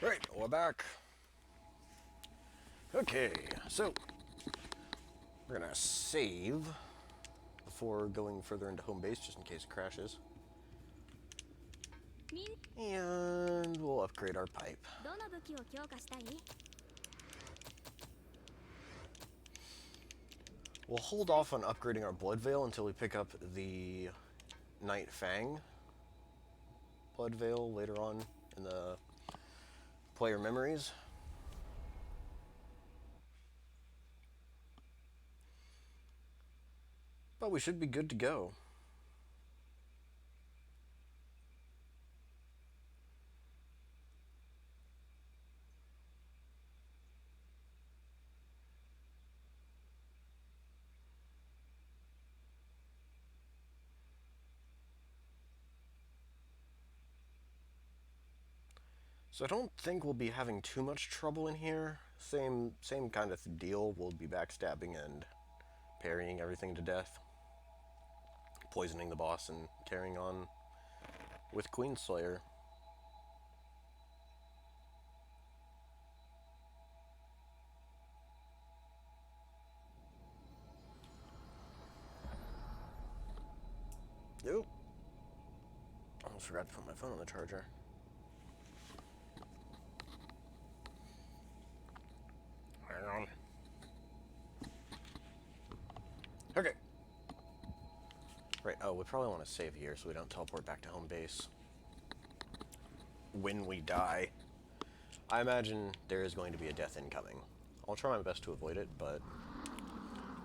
Right, we're back. Okay, so we're gonna save before going further into home base, just in case it crashes. And we'll upgrade our pipe. We'll hold off on upgrading our Blood Veil until we pick up the Night Fang Blood Veil later on in the player memories. But we should be good to go. So I don't think we'll be having too much trouble in here. Same kind of deal. We'll be backstabbing and parrying everything to death. Poisoning the boss and carrying on with Queenslayer. Nope. Almost forgot to put my phone on the charger. Hang on. Okay. Right, oh, we probably want to save here so we don't teleport back to home base when we die. I imagine there is going to be a death incoming. I'll try my best to avoid it, but,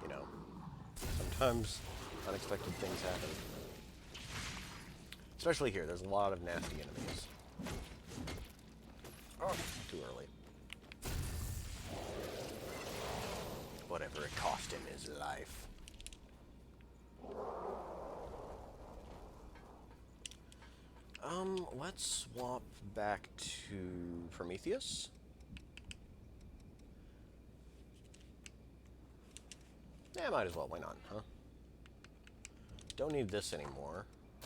you know, sometimes unexpected things happen. Especially here, there's a lot of nasty enemies. Oh, too early. Whatever it cost him his life. Let's swap back to Prometheus. Yeah, might as well, why not, huh? Don't need this anymore.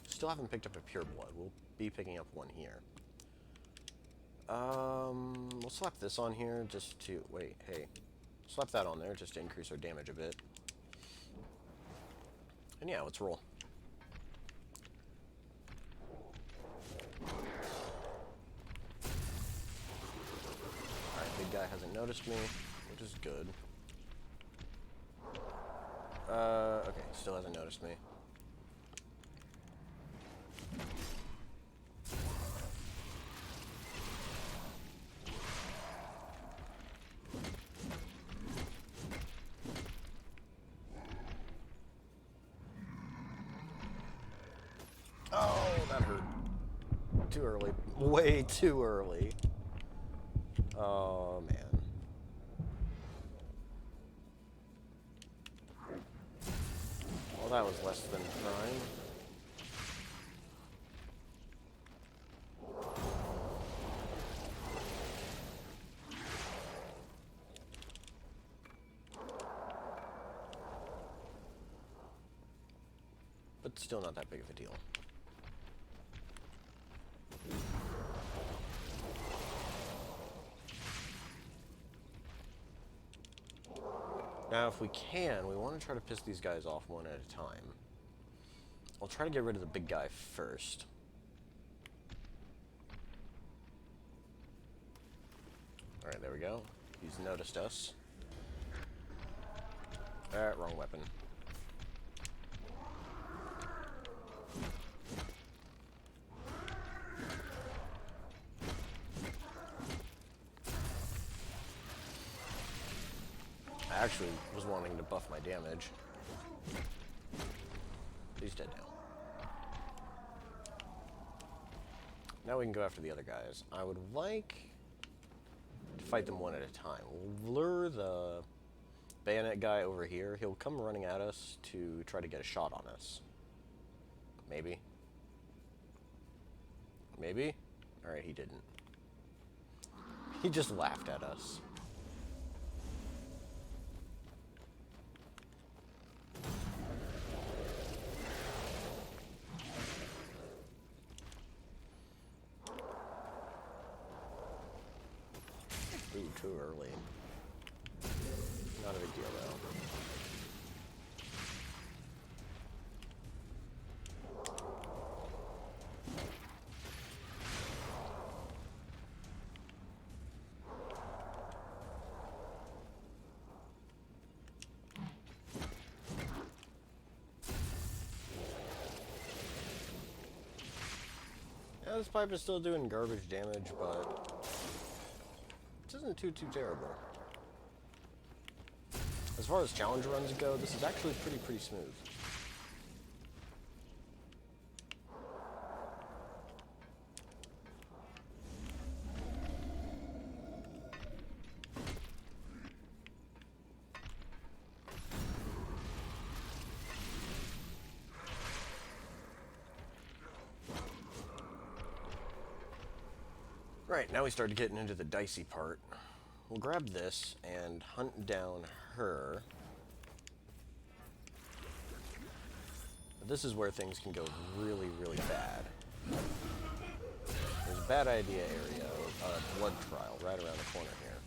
Still haven't picked up a Pure Blood. We'll be picking up one here. We'll slap this on here just to... Wait, hey. Slap that on there just to increase our damage a bit. And yeah, let's roll. Alright, big guy hasn't noticed me, which is good. Okay, still hasn't noticed me. Oh, that hurt. Too early. Way too early. Oh, man. Well, that was less than prime. But still not that big of a deal. Now, if we can, we want to try to piss these guys off one at a time. I'll try to get rid of the big guy first. Alright, there we go. He's noticed us. Wrong weapon. I actually was wanting to buff my damage. He's dead now. Now we can go after the other guys. I would like to fight them one at a time. We'll lure the bayonet guy over here. He'll come running at us to try to get a shot on us. Maybe. Maybe? Alright, he didn't. He just laughed at us. food too early. Not a big deal, though. Yeah, this pipe is still doing garbage damage, but it isn't too terrible. As far as challenge runs go, this is actually pretty smooth. Right, now we started getting into the dicey part. We'll grab this and hunt down her. But this is where things can go really bad. There's a bad idea area, a blood trial, right around the corner here.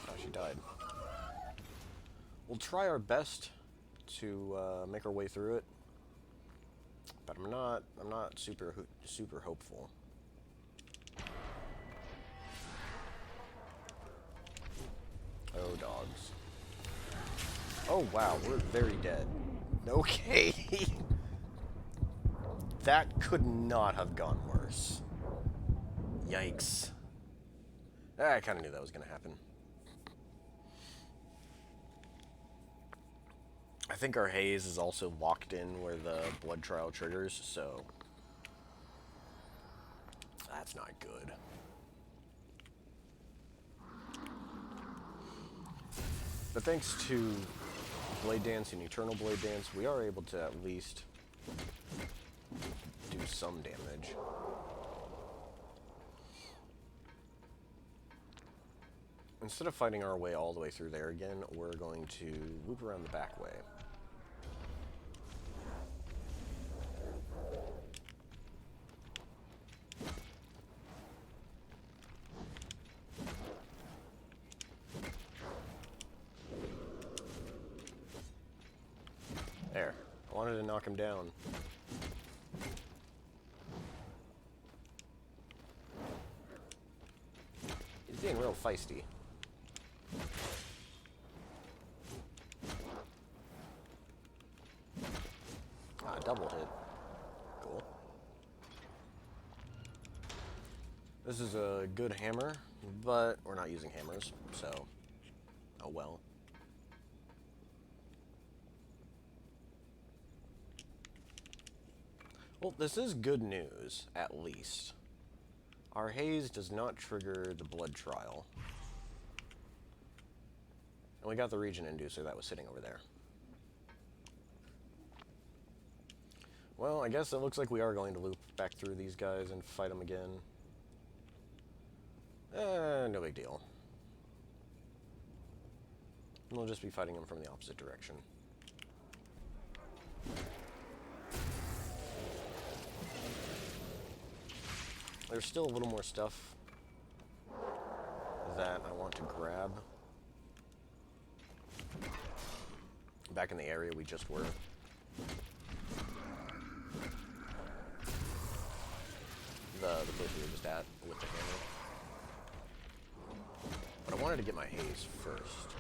Oh, she died. We'll try our best to make our way through it, but I'm not super hopeful. Oh, dogs. Oh wow, we're very dead. Okay. That could not have gone worse. Yikes. I kind of knew that was going to happen. I think our haze is also locked in where the blood trial triggers, so that's not good. But thanks to Blade Dance and Eternal Blade Dance, we are able to at least do some damage. Instead of fighting our way all the way through there again, we're going to loop around the back way. There. I wanted to knock him down. He's being real feisty. Double hit. Cool. This is a good hammer, but we're not using hammers, so oh well. Well, this is good news, at least. Our haze does not trigger the blood trial. And we got the region inducer that was sitting over there. Well, I guess it looks like we are going to loop back through these guys and fight them again. No big deal. We'll just be fighting them from the opposite direction. There's still a little more stuff that I want to grab. Back in the area we just were. The place we were just at with the hammer. But I wanted to get my haze first.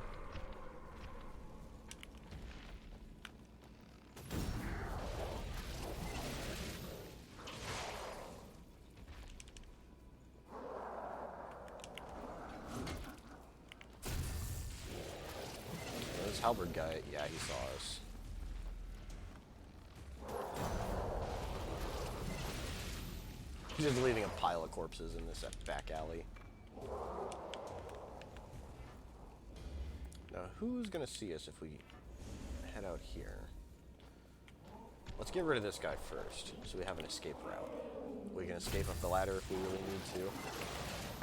This halberd guy, yeah, he saw us. Just leaving a pile of corpses in this back alley. Now, who's gonna see us if we head out here? Let's get rid of this guy first, so we have an escape route. We can escape up the ladder if we really need to.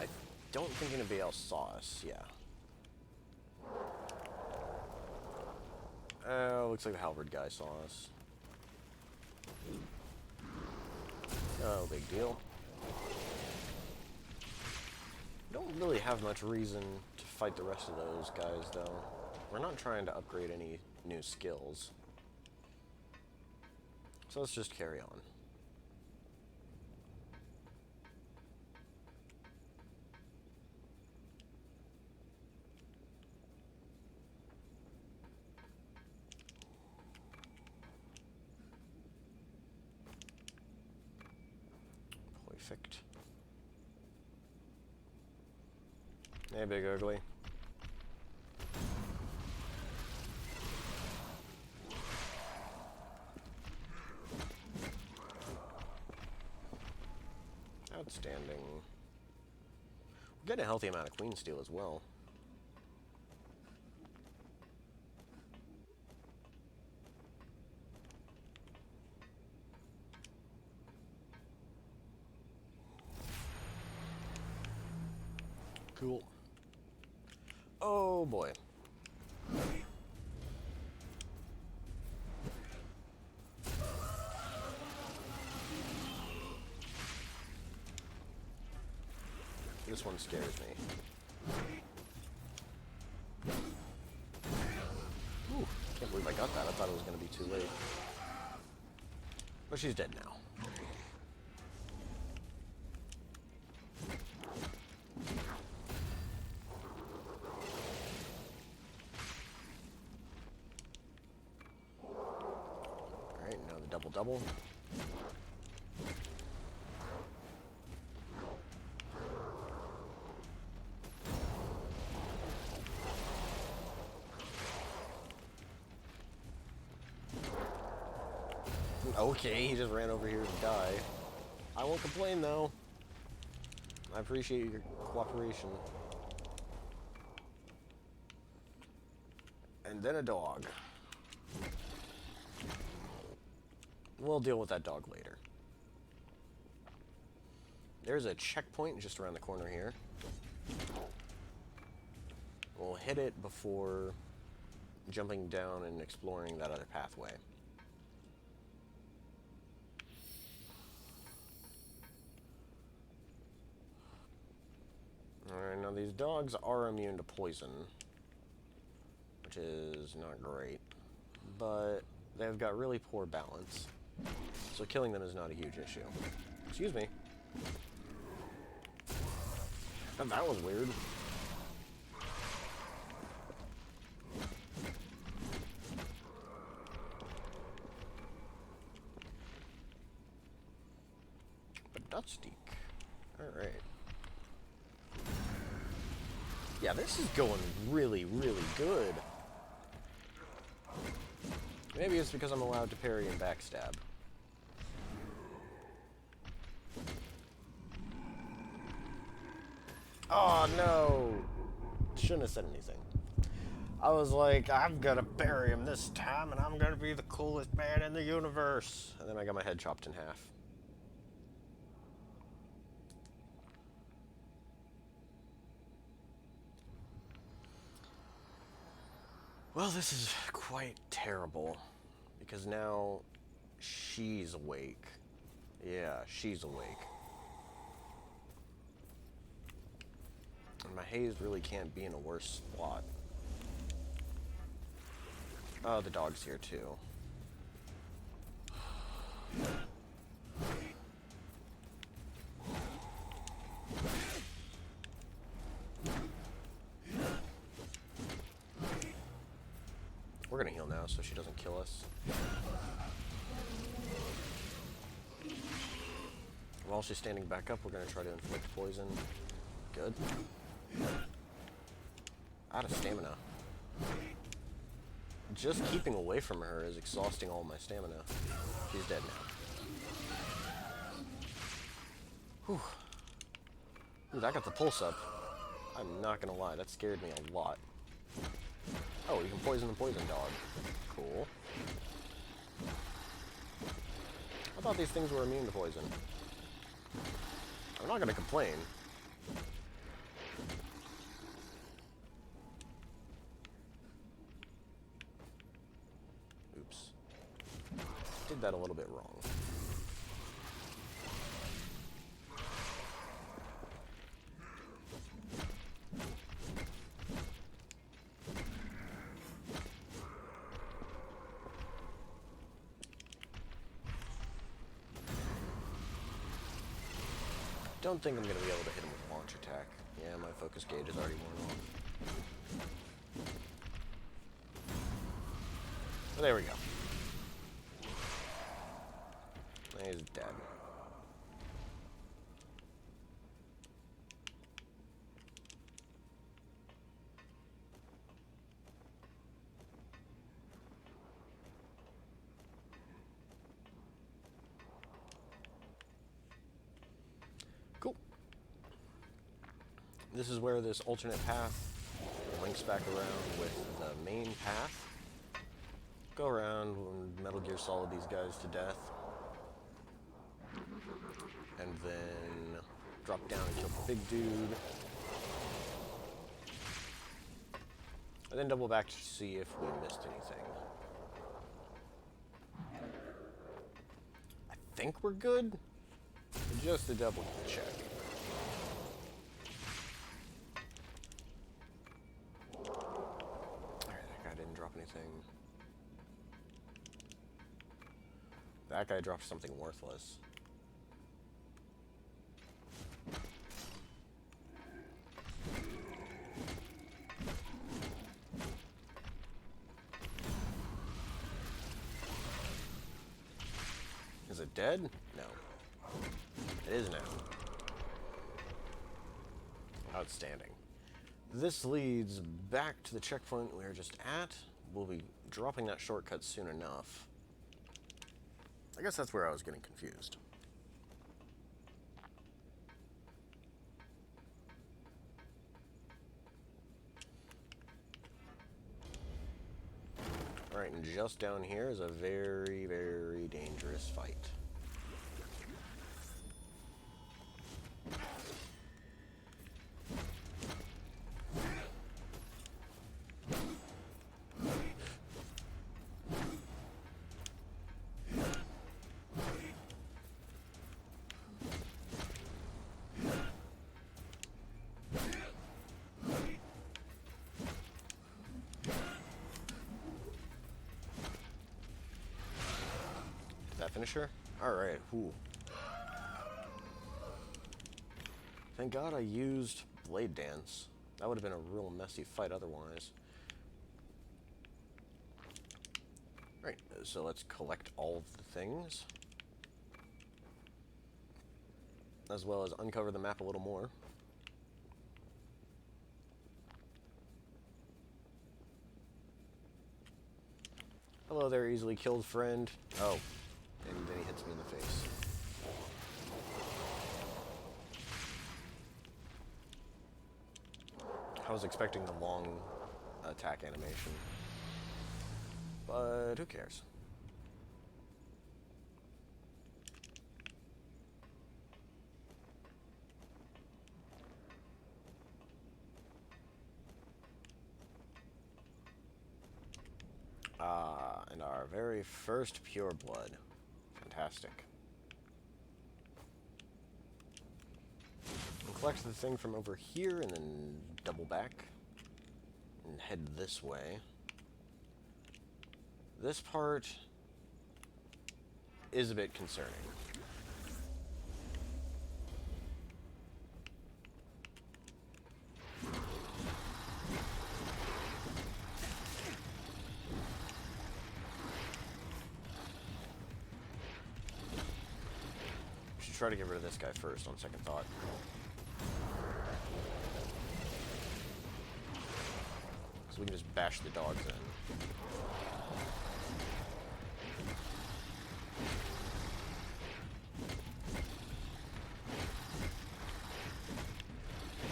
I don't think anybody else saw us, yeah. Oh, looks like the halberd guy saw us. No big deal. Don't really have much reason to fight the rest of those guys, though. We're not trying to upgrade any new skills. So let's just carry on. Perfect. Hey, big ugly. Outstanding. We're getting a healthy amount of queen steel as well. Cool. Oh boy. This one scares me. Ooh, can't believe I got that. I thought it was going to be too late. But she's dead now. Alright, now the double-double. Okay, he just ran over here to die. I won't complain, though. I appreciate your cooperation. And then a dog. We'll deal with that dog later. There's a checkpoint just around the corner here. We'll hit it before jumping down and exploring that other pathway. Alright, now these dogs are immune to poison, which is not great, but they've got really poor balance, so killing them is not a huge issue. Excuse me. That was weird. But Dutstick. Alright. Yeah, this is going really, really good. Maybe it's because I'm allowed to parry and backstab. Oh, no! Shouldn't have said anything. I was like, I'm gonna parry him this time, and I'm gonna be the coolest man in the universe. And then I got my head chopped in half. Well, this is quite terrible, because now she's awake. Yeah, she's awake. And my haze really can't be in a worse spot. Oh, the dog's here too. We're gonna heal now so she doesn't kill us. While she's standing back up, we're gonna try to inflict poison. Good. Out of stamina. Just keeping away from her is exhausting all my stamina. She's dead now. Whew. Ooh, that got the pulse up. I'm not gonna lie, that scared me a lot. Oh, you can poison the poison dog. Cool. I thought these things were immune to poison. I'm not gonna complain. did that a little bit wrong. Don't think I'm going to be able to hit him with launch attack. Yeah, my focus gauge is already worn off. But there we go. He's dead. Cool. This is where this alternate path links back around with the main path. Go around and Metal Gear Solid these guys to death. And then drop down and kill the big dude. And then double back to see if we missed anything. I think we're good. Just a double check. Alright, that guy didn't drop anything. That guy dropped something worthless. Is it dead? No. It is now. Outstanding. This leads back to the checkpoint we were just at. We'll be dropping that shortcut soon enough. I guess that's where I was getting confused. Alright, and just down here is a very, very dangerous fight. Finisher? Alright, whew. Thank God I used Blade Dance. That would have been a real messy fight otherwise. Right, so let's collect all of the things. As well as uncover the map a little more. Hello there, easily killed friend. Oh. And then he hits me in the face. I was expecting the long attack animation. But who cares? And our very first pure blood. Fantastic. We'll collect the thing from over here and then double back and head this way. This part is a bit concerning. Try to get rid of this guy first on second thought. So we can just bash the dogs in.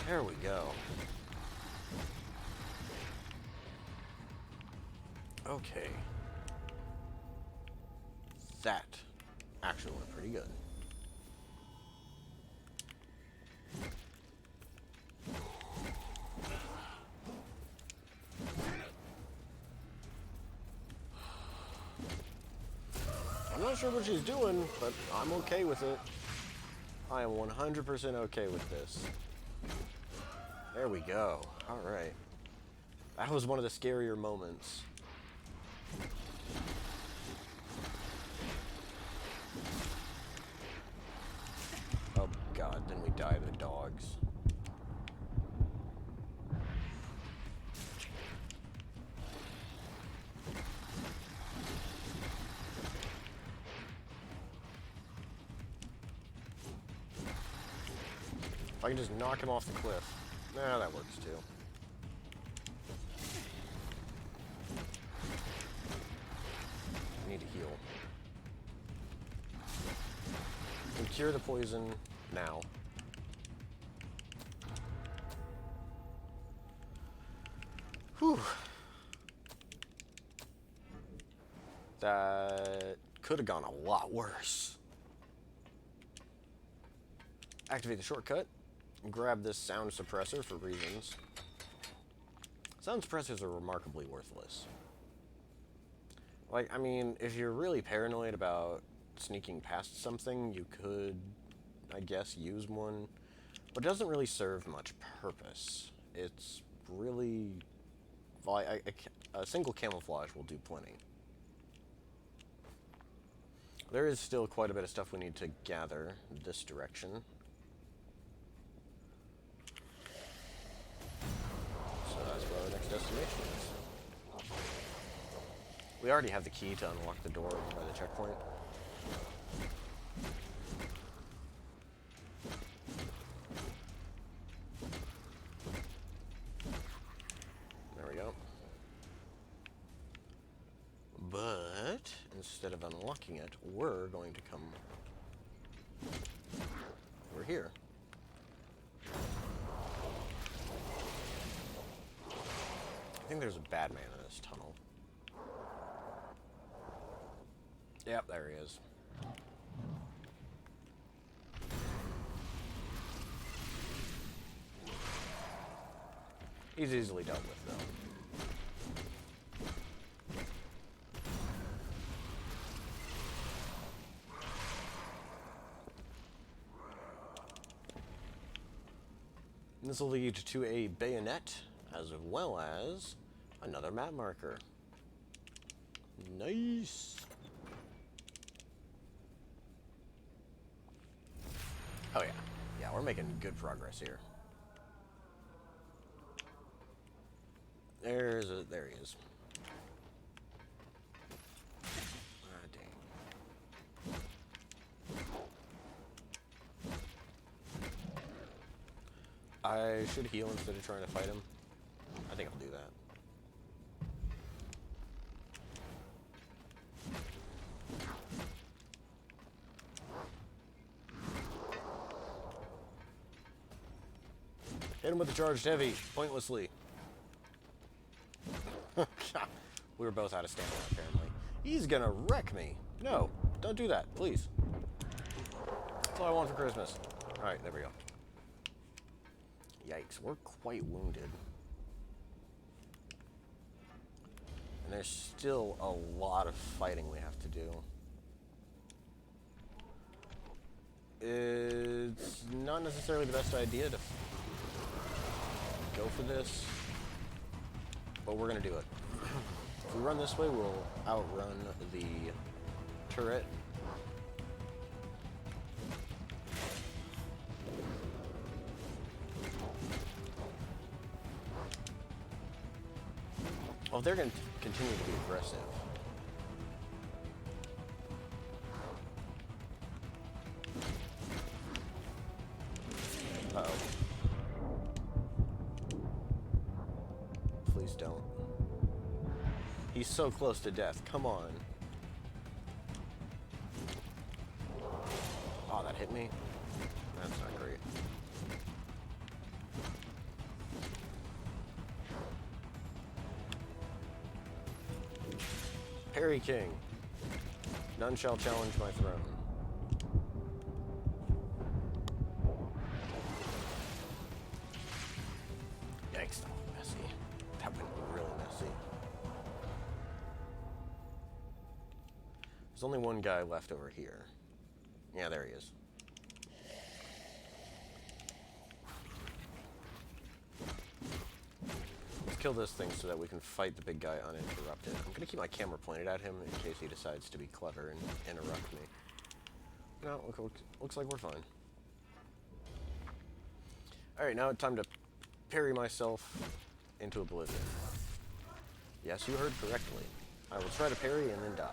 There we go. Okay. That actually went pretty good. not sure what she's doing, but I'm okay with it. I am 100% okay with this. There we go. Alright. That was one of the scarier moments. Oh god, then we die to the dogs. If I can just knock him off the cliff. Nah, that works too. I need to heal. And cure the poison now. Whew. That could have gone a lot worse. Activate the shortcut. Grab this sound suppressor for reasons. Sound suppressors are remarkably worthless. Like, I mean, if you're really paranoid about sneaking past something, you could, I guess, use one. But it doesn't really serve much purpose. It's really... Well, a single camouflage will do plenty. There is still quite a bit of stuff we need to gather this direction. So that's where our next destination is. We already have the key to unlock the door by the checkpoint. There we go. But instead of unlocking it, we're going to come... We're here. I think there's a bad man in this tunnel. Yep, there he is. He's easily dealt with, though. This will lead to a bayonet, as well as another map marker. Nice! Oh yeah. Yeah, we're making good progress here. There he is. Ah, dang. I should heal instead of trying to fight him. I think I'll do that. Hit him with the charged heavy, pointlessly. God, we were both out of stamina, apparently. He's gonna wreck me. No, don't do that, please. That's all I want for Christmas. Alright, there we go. Yikes, we're quite wounded. And there's still a lot of fighting we have to do. It's not necessarily the best idea to go for this, but we're gonna do it. If we run this way, we'll outrun the turret. Oh, they're gonna continue to be aggressive. Uh-oh. Please don't. He's so close to death. Come on. Oh, that hit me? That's not great. Harry King. None shall challenge my throne. Yikes, that was messy. That went really messy. There's only one guy left over here. Yeah, there he is. Let's kill this thing so that we can fight the big guy uninterrupted. I'm gonna keep my camera pointed at him in case he decides to be clever and interrupt me. No, looks like we're fine. Alright, now it's time to parry myself into oblivion. Yes, you heard correctly. I will try to parry and then die.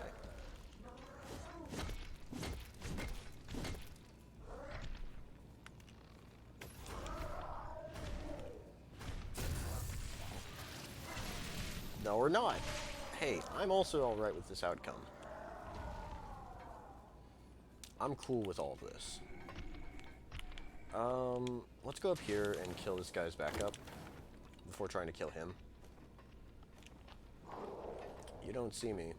No, we're not. Hey, I'm also alright with this outcome. I'm cool with all of this. Let's go up here and kill this guy's backup before trying to kill him. You don't see me.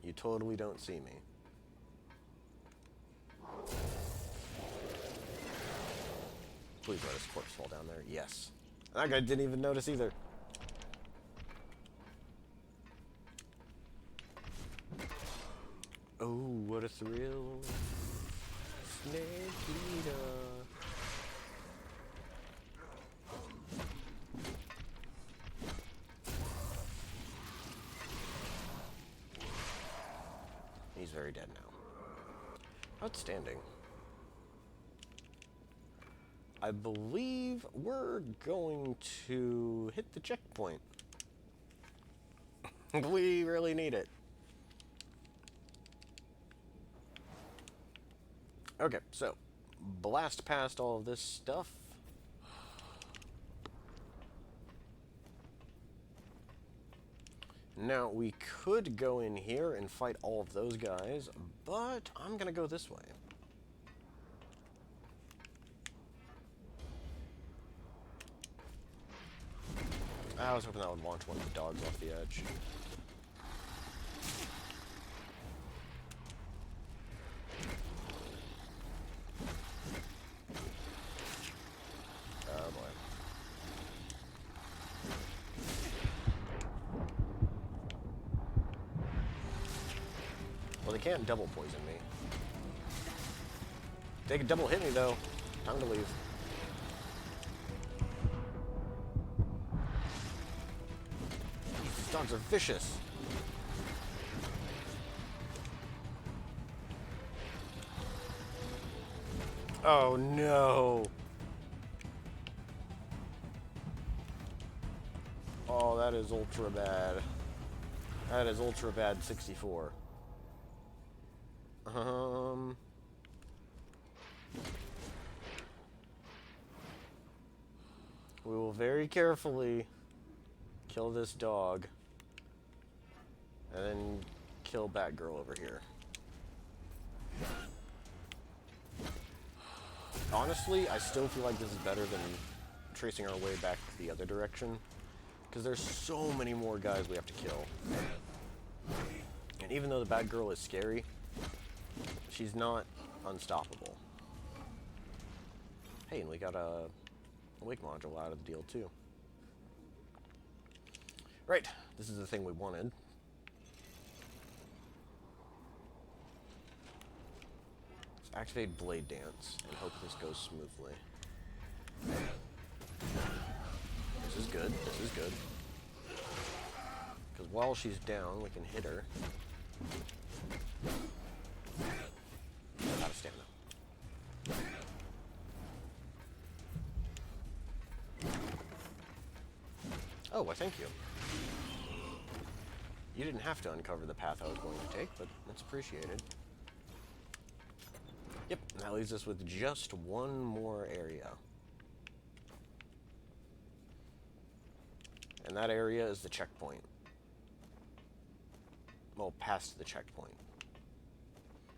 You totally don't see me. Please let his corpse fall down there. Yes. That guy didn't even notice either. Oh, what a thrill. Snake eater. He's very dead now. Outstanding. I believe we're going to hit the checkpoint. We really need it. Okay, so blast past all of this stuff. Now, we could go in here and fight all of those guys, but I'm gonna go this way. I was hoping that would launch one of the dogs off the edge. Oh boy. Well, they can't double poison me. They can double hit me though. Time to leave. These dogs are vicious. Oh no. Oh, that is ultra bad. That is ultra bad 64. We will very carefully kill this dog and then kill Batgirl over here. Honestly, I still feel like this is better than tracing our way back the other direction, because there's so many more guys we have to kill. And even though the Batgirl is scary, she's not unstoppable. Hey, and we got a wake module out of the deal too. Right, this is the thing we wanted. Let's activate Blade Dance and hope this goes smoothly. This is good, this is good. Because while she's down, we can hit her. Out of stamina. Oh, why thank you. You didn't have to uncover the path I was going to take, but that's appreciated. Yep, that leaves us with just one more area. And that area is the checkpoint. Well, past the checkpoint.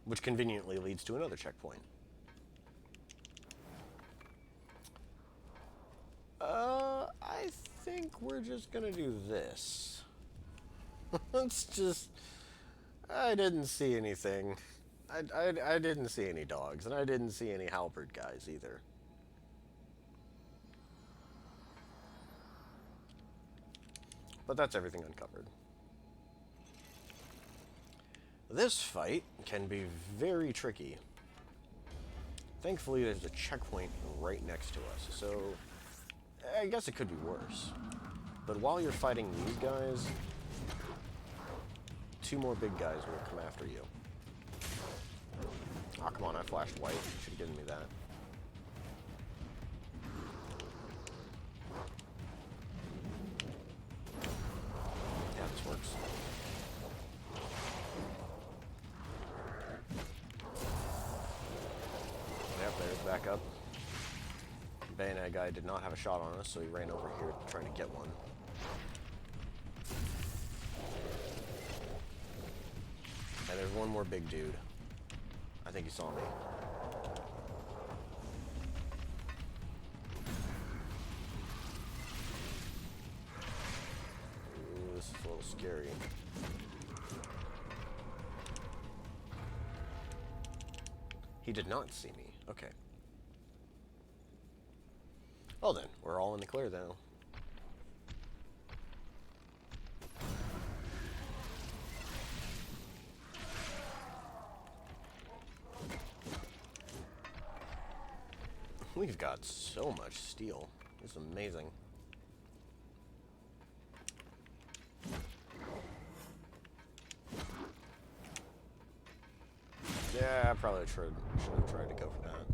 Which conveniently leads to another checkpoint. I think we're just gonna do this. Let's just... I didn't see anything. I didn't see any dogs, and I didn't see any halberd guys either. But that's everything uncovered. This fight can be very tricky. Thankfully, there's a checkpoint right next to us, so I guess it could be worse. But while you're fighting these guys, two more big guys will come after you. Aw, come on, I flashed white. You should have given me that. Yeah, this works. Yep, there's back up. Bayonet guy did not have a shot on us, so he ran over here trying to get one. And there's one more big dude. I think he saw me. Ooh, this is a little scary. He did not see me. Okay. Well then, we're all in the clear now. We've got so much steel. This is amazing. Yeah, I probably should have tried to go for that.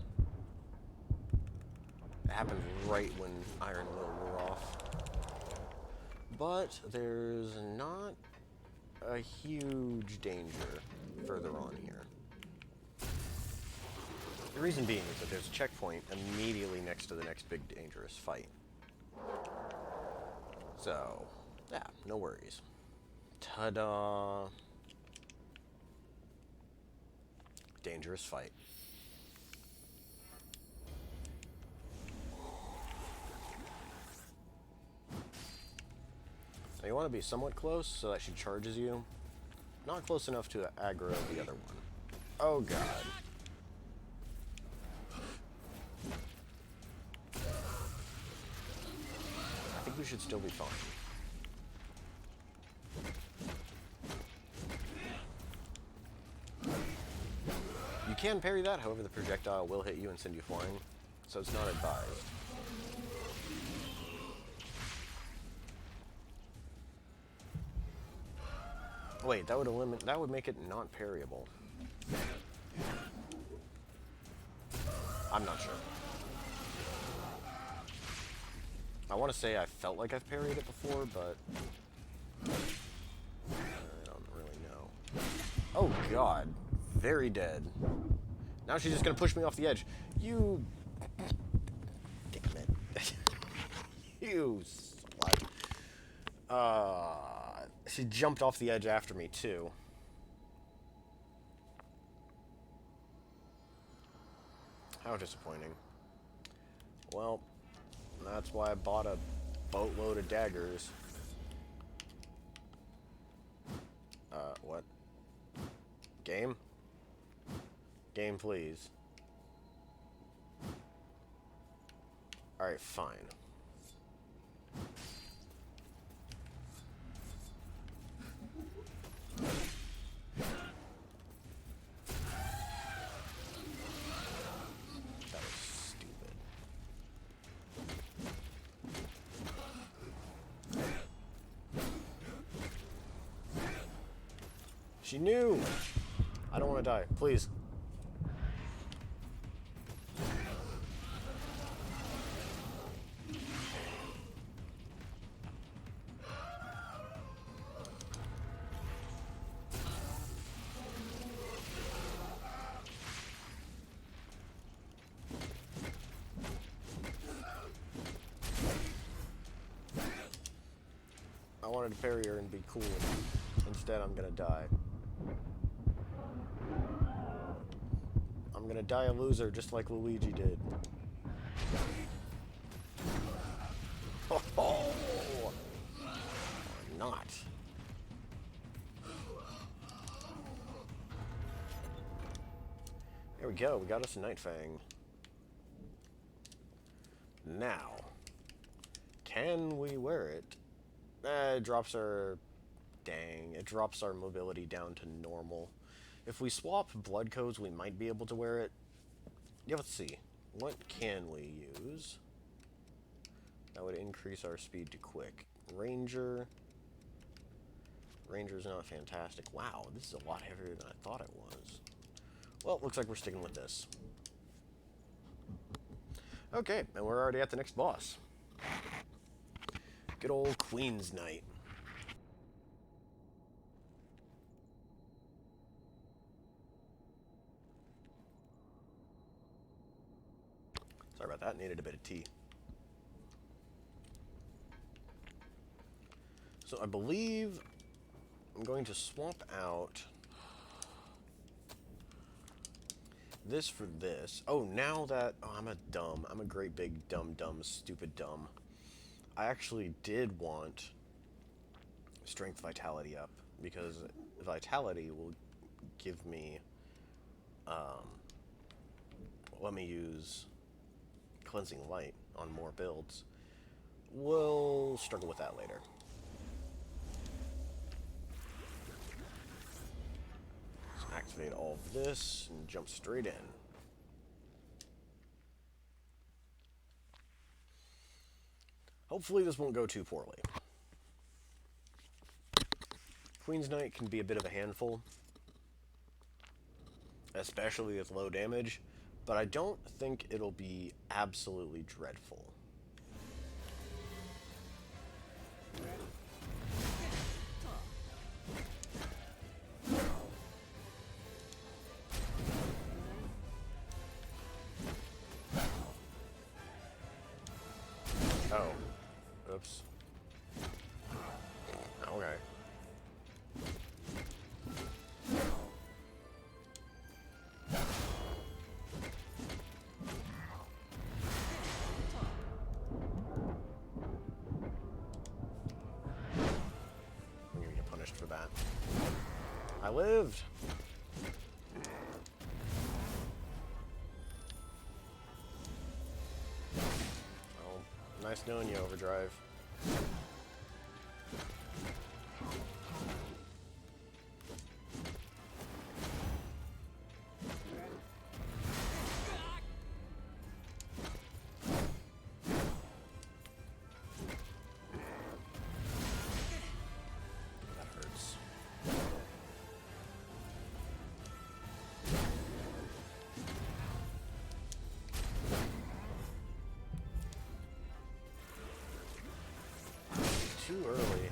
It happened right when Iron Will wore off. But there's not a huge danger further on here. The reason being is that there's a checkpoint immediately next to the next big dangerous fight. So, yeah, no worries. Ta-da! Dangerous fight. Now you want to be somewhat close so that she charges you. Not close enough to aggro the other one. Oh god. I think we should still be fine. You can parry that, however the projectile will hit you and send you flying, so it's not advised. Wait, that would make it not parryable. I'm not sure. I want to say I felt like I've parried it before, but I don't really know. Oh god, very dead. Now she's just gonna push me off the edge. You, damn it, you slut. She jumped off the edge after me too. How disappointing. Well, that's why I bought a boatload of daggers. What? Game? Game, please. Alright, fine. That was stupid. She knew! I don't want to die. Please. I wanted to parry her and be cool. Instead, I'm gonna die. I'm gonna die a loser, just like Luigi did. Oh, not. There we go. We got us a Night Fang. Now, can we wear it? It drops our... Dang, it drops our mobility down to normal. If we swap blood codes, we might be able to wear it. Yeah, let's see. What can we use? That would increase our speed to quick. Ranger. Ranger's not fantastic. Wow, this is a lot heavier than I thought it was. Well, looks like we're sticking with this. Okay, and we're already at the next boss. Good old Queen's Knight. Sorry about that, needed a bit of tea. So I believe I'm going to swap out this for this. Oh, now that... Oh, I'm a great big dumb, stupid dumb. I actually did want strength vitality up, because vitality will give me... let me use cleansing light on more builds. We'll struggle with that later. Activate all of this and jump straight in. Hopefully this won't go too poorly. Queen's Knight can be a bit of a handful, especially with low damage, but I don't think it'll be absolutely dreadful. Oh. Oops. Okay. I'm gonna get punished for that. I lived! Nice knowing you, Overdrive. That hurts. Too early.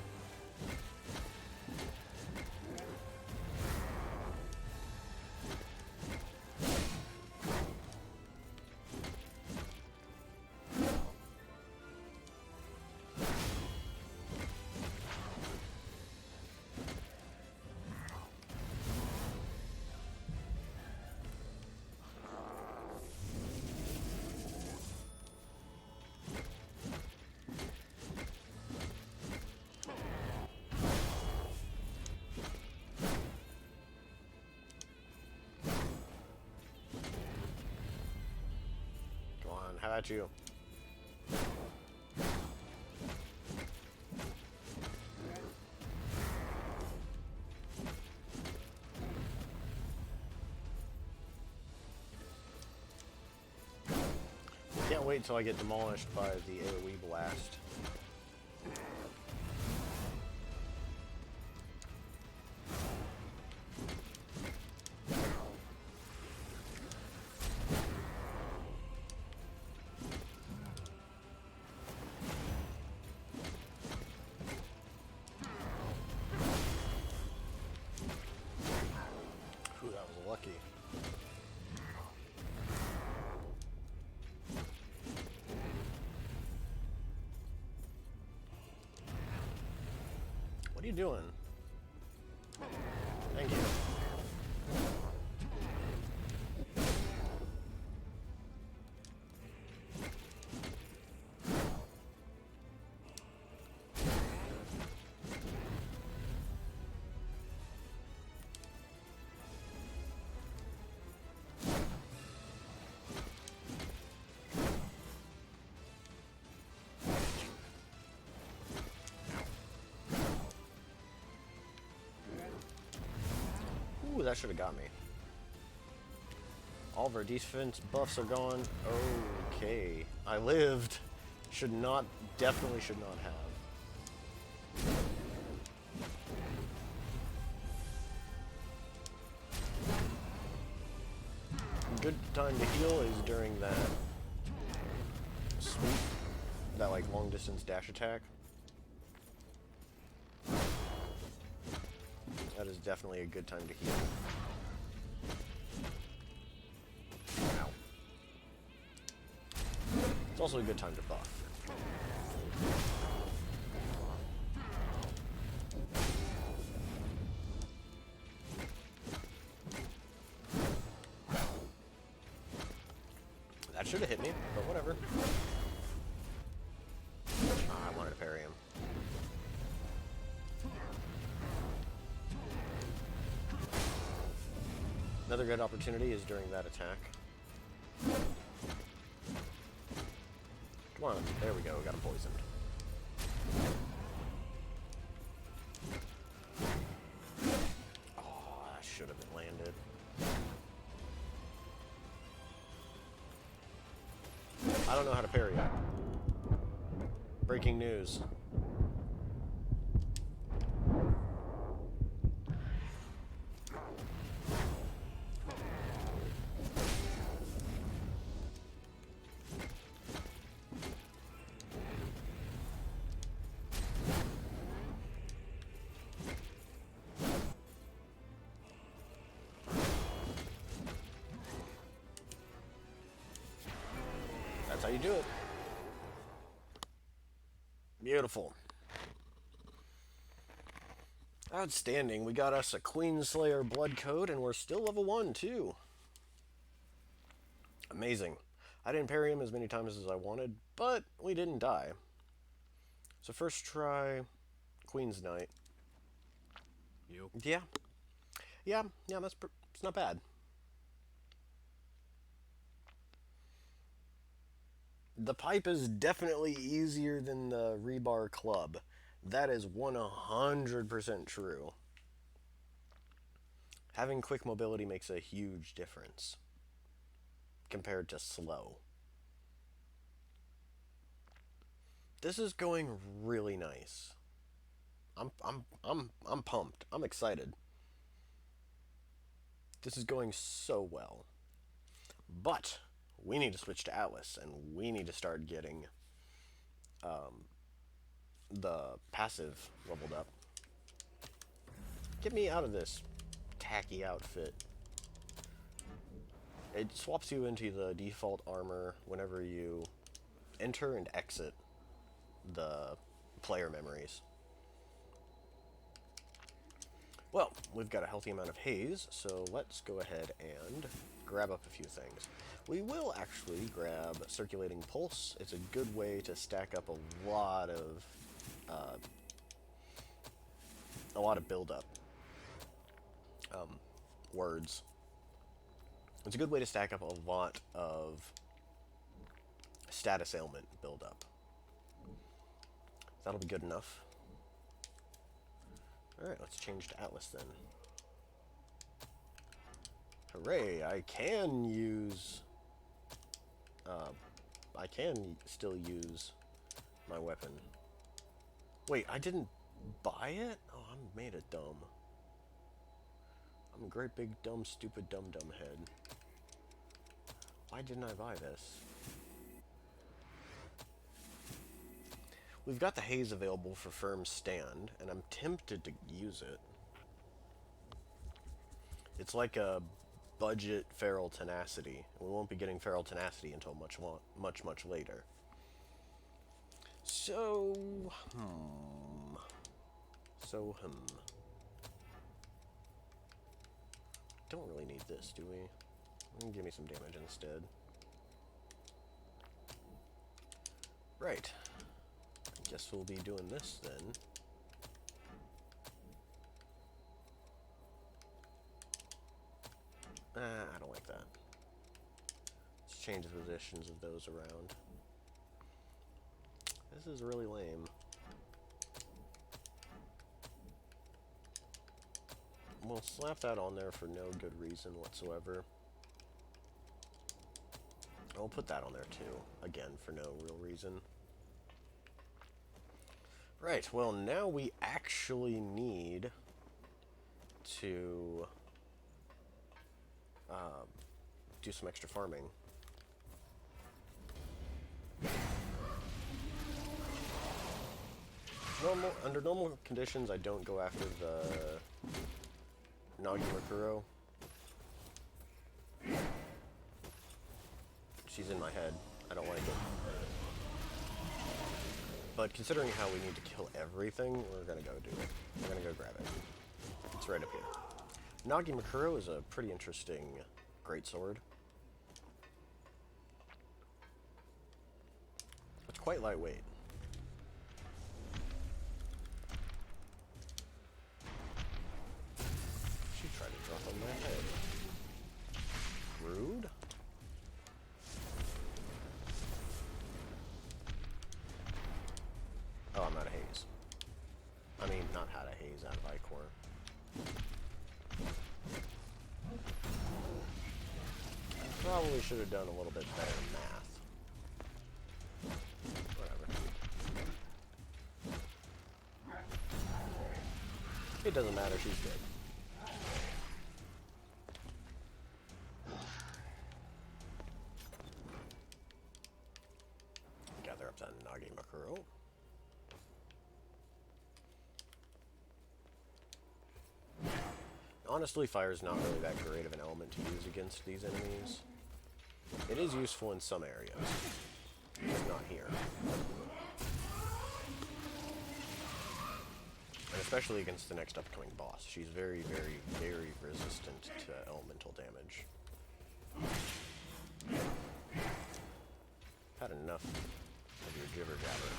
How about you? Can't wait until I get demolished by the AoE blast. Lucky. What are you doing? Thank you. Ooh, that should have got me. All of our defense buffs are gone. Okay. I lived. Should not, definitely should not have. Good time to heal is during that sweep, that like long distance dash attack. That is definitely a good time to heal. Ow. It's also a good time to buff. That should have hit me, but whatever. I wanted to parry him. Another good opportunity is during that attack. Come on, there we go, got him poisoned. Oh, that should have been landed. I don't know how to parry it. Breaking news. That's how you do it. Beautiful. Outstanding. We got us a Queenslayer blood code, and we're still level 1, too. Amazing. I didn't parry him as many times as I wanted, but we didn't die. So first try Queen's Knight. Yeah. Yeah, it's not bad. The pipe is definitely easier than the rebar club. That is 100% true. Having quick mobility makes a huge difference compared to slow. This is going really nice. I'm pumped. I'm excited. This is going so well. But we need to switch to Atlas, and we need to start getting the passive leveled up. Get me out of this tacky outfit. It swaps you into the default armor whenever you enter and exit the player memories. Well, we've got a healthy amount of haze, so let's go ahead and grab up a few things. We will actually grab Circulating Pulse. It's a good way to stack up a lot of build-up words. It's a good way to stack up a lot of status ailment build-up. That'll be good enough. Alright, let's change to Atlas then. Hooray, I can still use my weapon. Wait, I didn't buy it? Oh, I'm made of dumb. I'm a great big dumb stupid dumb head. Why didn't I buy this? We've got the haze available for firm stand, and I'm tempted to use it. It's like a budget feral tenacity. We won't be getting feral tenacity until much later. So, Don't really need this, do we? Give me some damage instead. Right. Guess we'll be doing this then. I don't like that. Let's change the positions of those around. This is really lame. we'll slap that on there for no good reason whatsoever. I'll put that on there too, again, for no real reason. Right, well, now we actually need to do some extra farming. Under normal conditions, I don't go after the Nagimakuro. She's in my head. I don't like it. But considering how we need to kill everything, we're gonna go do it. We're gonna go grab it. It's right up here. Nagimakuro is a pretty interesting greatsword. It's quite lightweight. She tried to drop on my head. Rude. Oh, I'm out of haze. I mean, not out of haze, out of Ichor. Probably should have done a little bit better math. Whatever. It doesn't matter, she's dead. Gather up that Nagimakuro. Honestly, fire is not really that great of an element to use against these enemies. It is useful in some areas, just not here. And especially against the next upcoming boss. She's very, very, very resistant to elemental damage. Had enough of your jibber jabber.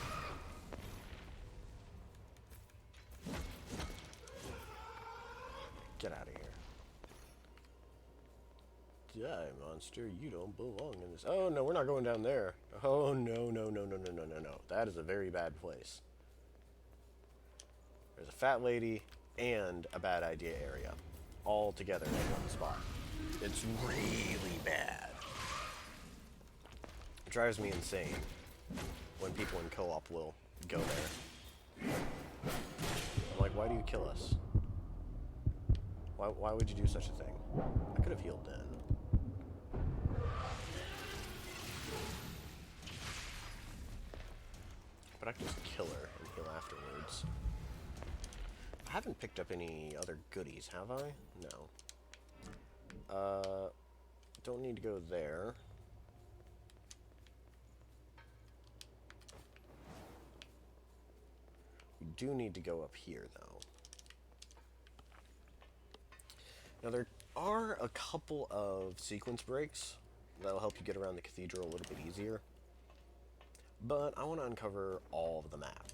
Get out of here. Die, monster. You don't belong in this. Oh, no, we're not going down there. Oh, no, no, no, no, no, no, no, no. That is a very bad place. There's a fat lady and a bad idea area. All together in one spot. It's really bad. It drives me insane when people in co-op will go there. I'm like, why do you kill us? Why would you do such a thing? I could have healed then. But I can just kill her and heal afterwards. I haven't picked up any other goodies, have I? No. Don't need to go there. We do need to go up here, though. Now, there are a couple of sequence breaks that'll help you get around the cathedral a little bit easier. But I want to uncover all of the map,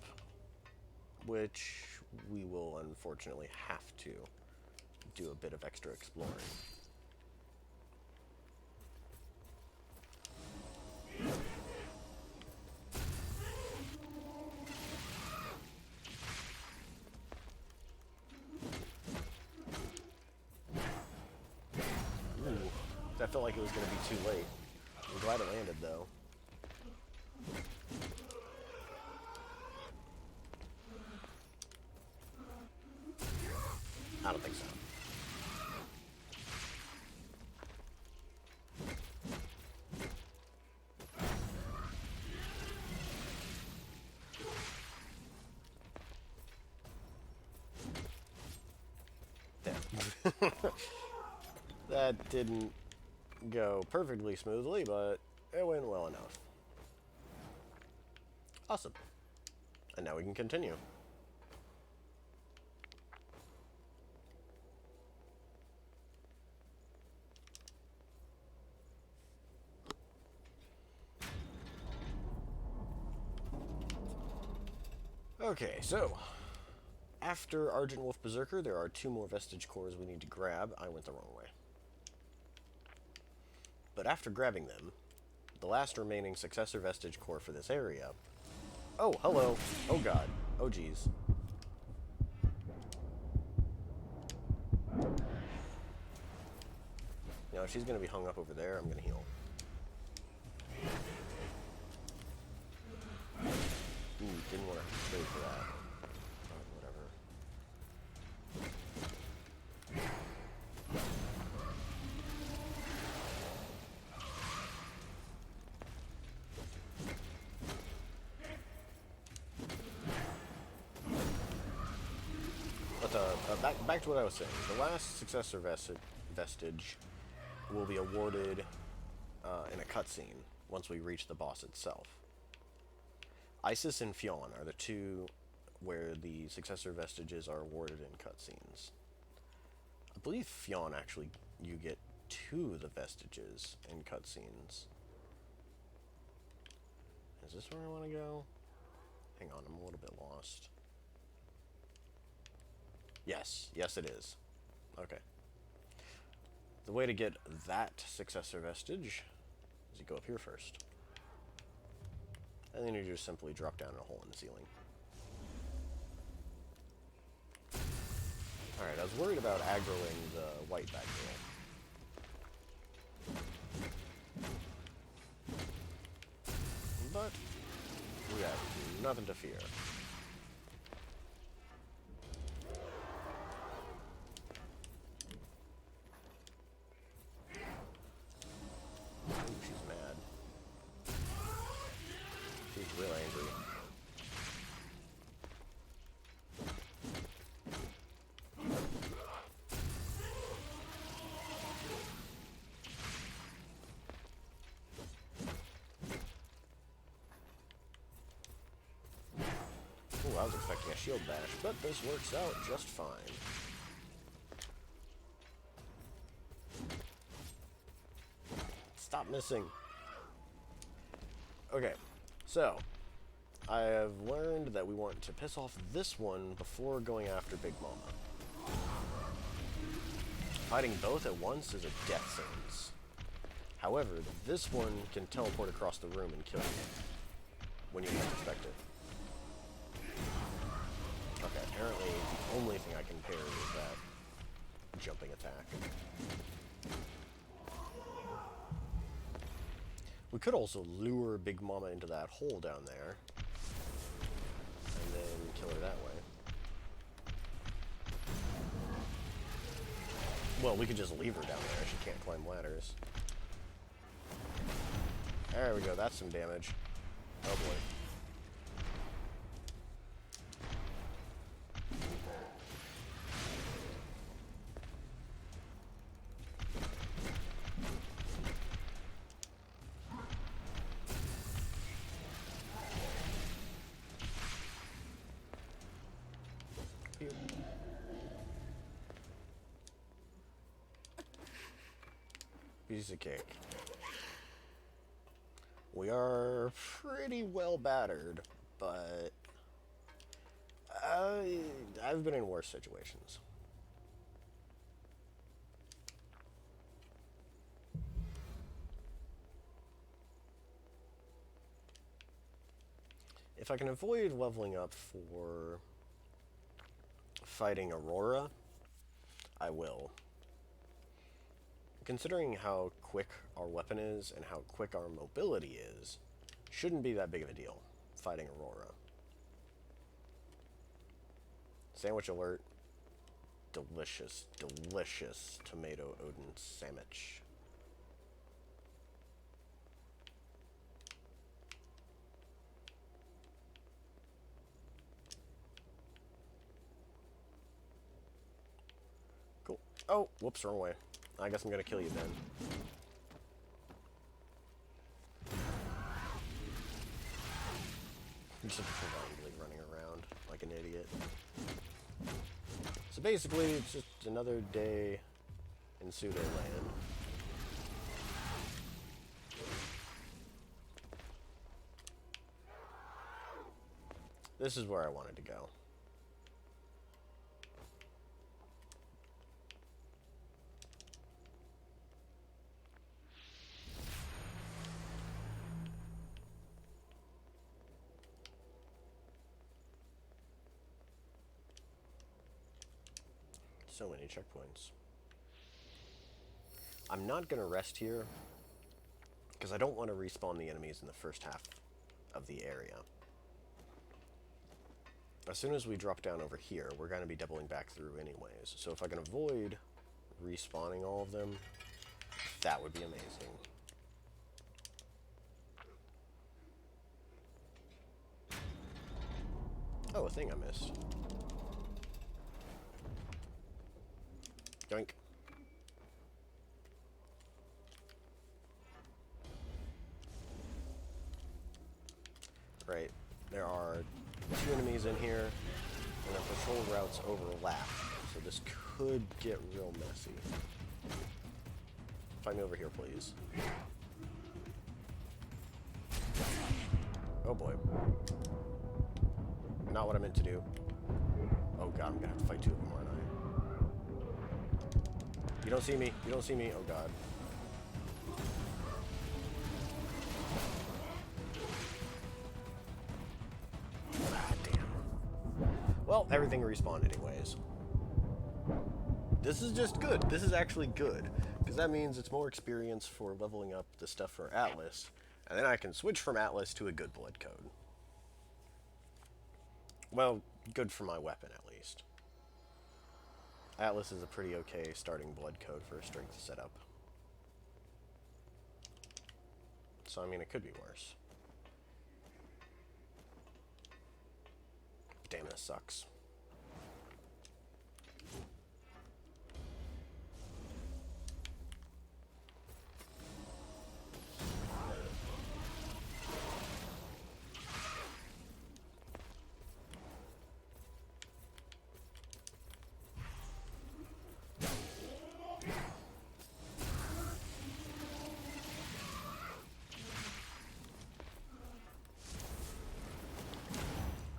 which we will unfortunately have to do a bit of extra exploring. I felt like it was going to be too late. I'm glad it landed, though. I don't think so. There. That didn't go perfectly smoothly, but it went well enough. Awesome. And now we can continue. Okay, so after Argent Wolf Berserker, there are 2 more vestige cores we need to grab. I went the wrong way. But after grabbing them, the last remaining successor vestige core for this area... Oh, hello. Oh, God. Oh, geez. she's going to be hung up over there. I'm going to heal. Didn't want to trade for that. Whatever. But back to what I was saying. The last successor vestige will be awarded in a cutscene once we reach the boss itself. Isis and Fionn are the two where the successor vestiges are awarded in cutscenes. I believe Fionn actually, you get 2 of the vestiges in cutscenes. Is this where I want to go? Hang on, I'm a little bit lost. Yes, yes it is. Okay. The way to get that successor vestige is you go up here first. And then you just simply drop down in a hole in the ceiling. Alright, I was worried about aggroing the white bag girl. But we have nothing to fear. She's mad. She's real angry. Ooh, I was expecting a shield bash, but this works out just fine. Stop missing. Okay, so I have learned that we want to piss off this one before going after Big Mama. Fighting both at once is a death sentence. However, this one can teleport across the room and kill you when you least expect it. Okay, apparently the only thing I can parry is that jumping attack. We could also lure Big Mama into that hole down there, and then kill her that way. Well, we could just leave her down there. She can't climb ladders. There we go. That's some damage. Oh boy. Piece of cake. We are pretty well battered, but I've been in worse situations. If I can avoid leveling up for fighting Aurora, I will. Considering how quick our weapon is and how quick our mobility is, shouldn't be that big of a deal fighting Aurora. Sandwich alert. Delicious, delicious tomato Odin sandwich. Cool. Oh, whoops, wrong way. I guess I'm gonna kill you then. Just blindly running around like an idiot. So basically, it's just another day in pseudo land. This is where I wanted to go. So many checkpoints. I'm not going to rest here because I don't want to respawn the enemies in the first half of the area. As soon as we drop down over here, we're going to be doubling back through anyways. So if I can avoid respawning all of them, that would be amazing. Oh, a thing I missed. Yoink. Right. There are 2 enemies in here, and the patrol routes overlap, so this could get real messy. Find me over here, please. Oh boy. Not what I meant to do. Oh god, I'm gonna have to fight 2 of them, aren't I? You don't see me. You don't see me. Oh god. Well, everything respawned anyways. This is just good. This is actually good, because that means it's more experience for leveling up the stuff for Atlas, and then I can switch from Atlas to a good blood code. Well, good for my weapon, at least. Atlas is a pretty okay starting blood code for a strength setup. So, I mean, it could be worse. Damn, this sucks.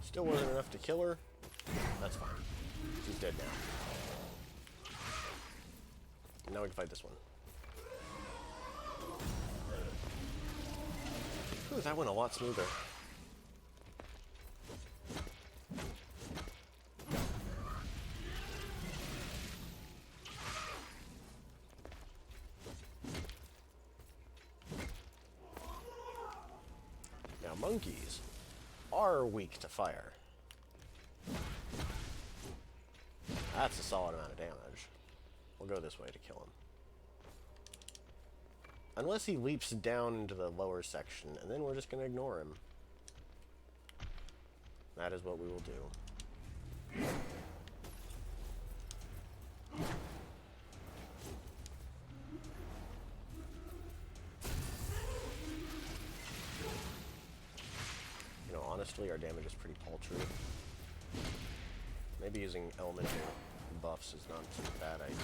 Still wasn't enough to kill her. That's fine. She's dead now. Now we can fight this one. Ooh, that went a lot smoother. Now monkeys are weak to fire. That's a solid amount of damage. We'll go this way to kill him. Unless he leaps down into the lower section, and then we're just going to ignore him. That is what we will do. You know, honestly, our damage is pretty paltry. Maybe using elemental buffs is not a bad idea.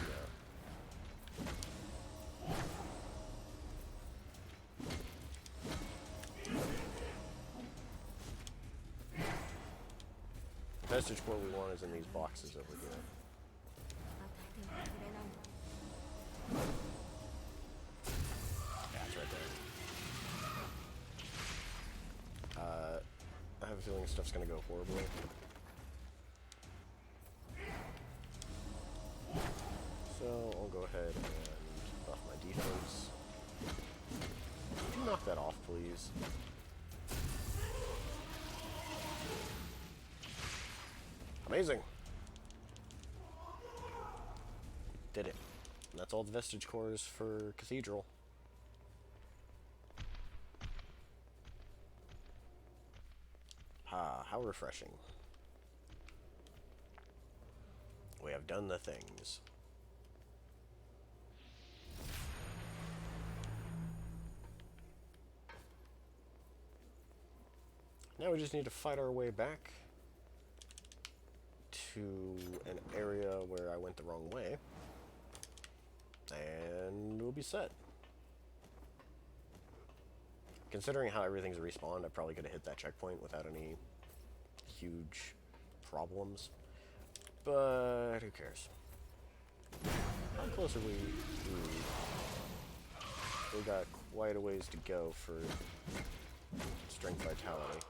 The vestige core we want is in these boxes over here. Yeah, it's right there. I have a feeling stuff's gonna go horribly. So I'll go ahead and buff my defense. Could you knock that off, please? Amazing. Did it. And that's all the vestige cores for Cathedral. Ah, how refreshing. We have done the things. Now we just need to fight our way back to an area where I went the wrong way, and we'll be set. Considering how everything's respawned, I probably could have hit that checkpoint without any huge problems, but who cares? How close are we? We got quite a ways to go for strength vitality.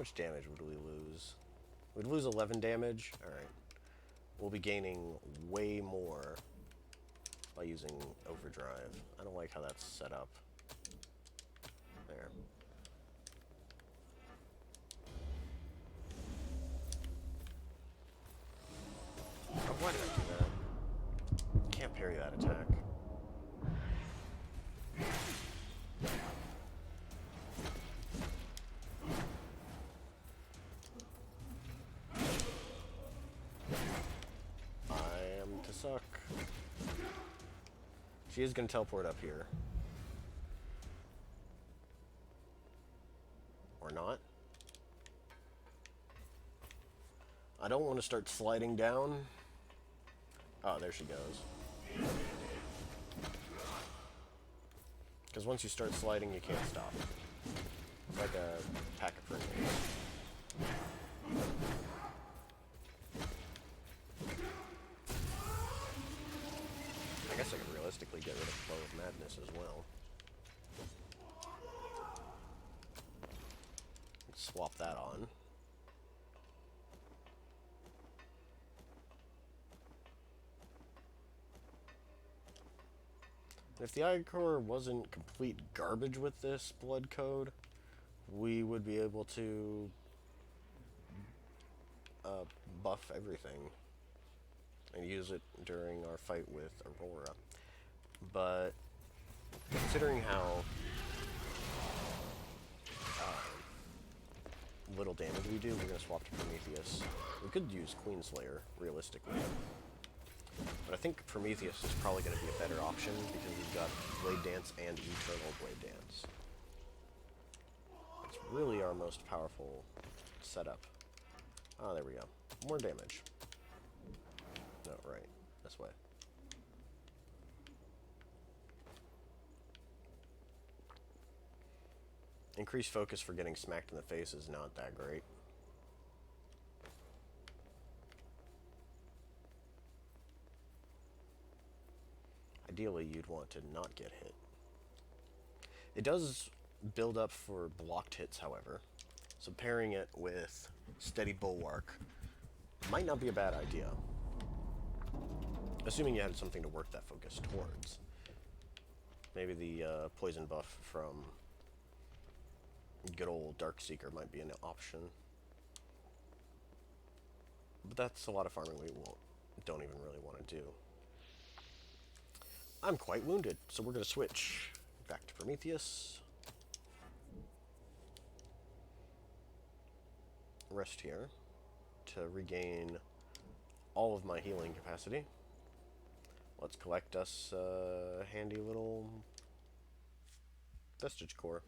much damage would we lose? We'd lose 11 damage? Alright. We'll be gaining way more by using overdrive. I don't like how that's set up. There. Oh, why did I do that? Can't parry that attack. I am to suck. She is going to teleport up here. Or not. I don't want to start sliding down. Oh, there she goes. Because once you start sliding, you can't stop. It's like a pack of grenades. I guess I could realistically get rid of Flow of Madness as well. Swap that on. If the Ichor wasn't complete garbage with this blood code, we would be able to buff everything and use it during our fight with Aurora. But considering how little damage we do, we're going to swap to Prometheus. We could use Queenslayer, realistically. But I think Prometheus is probably going to be a better option because we've got Blade Dance and Eternal Blade Dance. It's really our most powerful setup. Ah, there we go. More damage. No, right. This way. Increased focus for getting smacked in the face is not that great. Ideally, you'd want to not get hit. It does build up for blocked hits, however, so pairing it with Steady Bulwark might not be a bad idea. Assuming you had something to work that focus towards. Maybe the poison buff from good old Darkseeker might be an option. But that's a lot of farming we don't even really want to do. I'm quite wounded, so we're going to switch back to Prometheus. Rest here to regain all of my healing capacity. Let's collect us a handy little Vestige Core.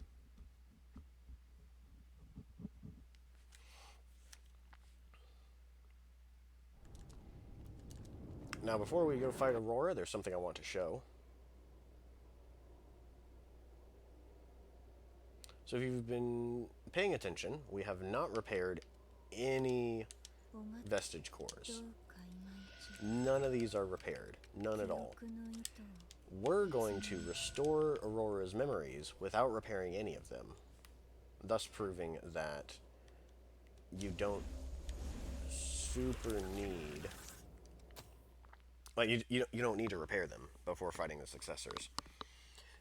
Now, before we go fight Aurora, there's something I want to show. So if you've been paying attention, we have not repaired any Vestige Cores. None of these are repaired. None at all. We're going to restore Aurora's memories without repairing any of them, thus proving that you don't super need... Like, you don't need to repair them before fighting the successors.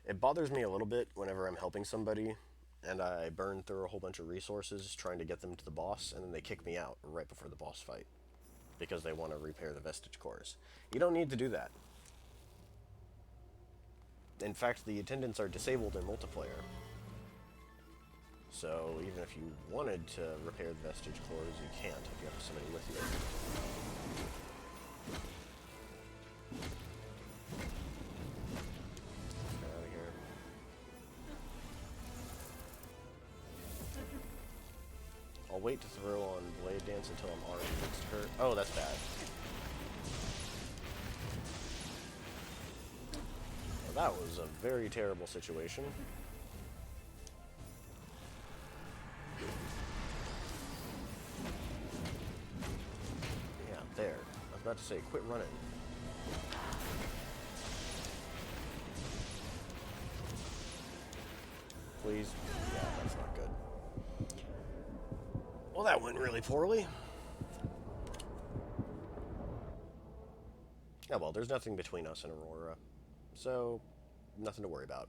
It bothers me a little bit whenever I'm helping somebody and I burn through a whole bunch of resources trying to get them to the boss, and then they kick me out right before the boss fight because they want to repair the Vestige Cores. You don't need to do that. In fact, the attendants are disabled in multiplayer. So even if you wanted to repair the Vestige Cores, you can't if you have somebody with you. I'll wait to throw on Blade Dance until I'm already fixed her. Oh, that's bad. Well, that was a very terrible situation. Yeah, there. I was about to say, quit running. Please. Yeah, that's not good. Well, that went really poorly. Oh well, there's nothing between us and Aurora, so nothing to worry about.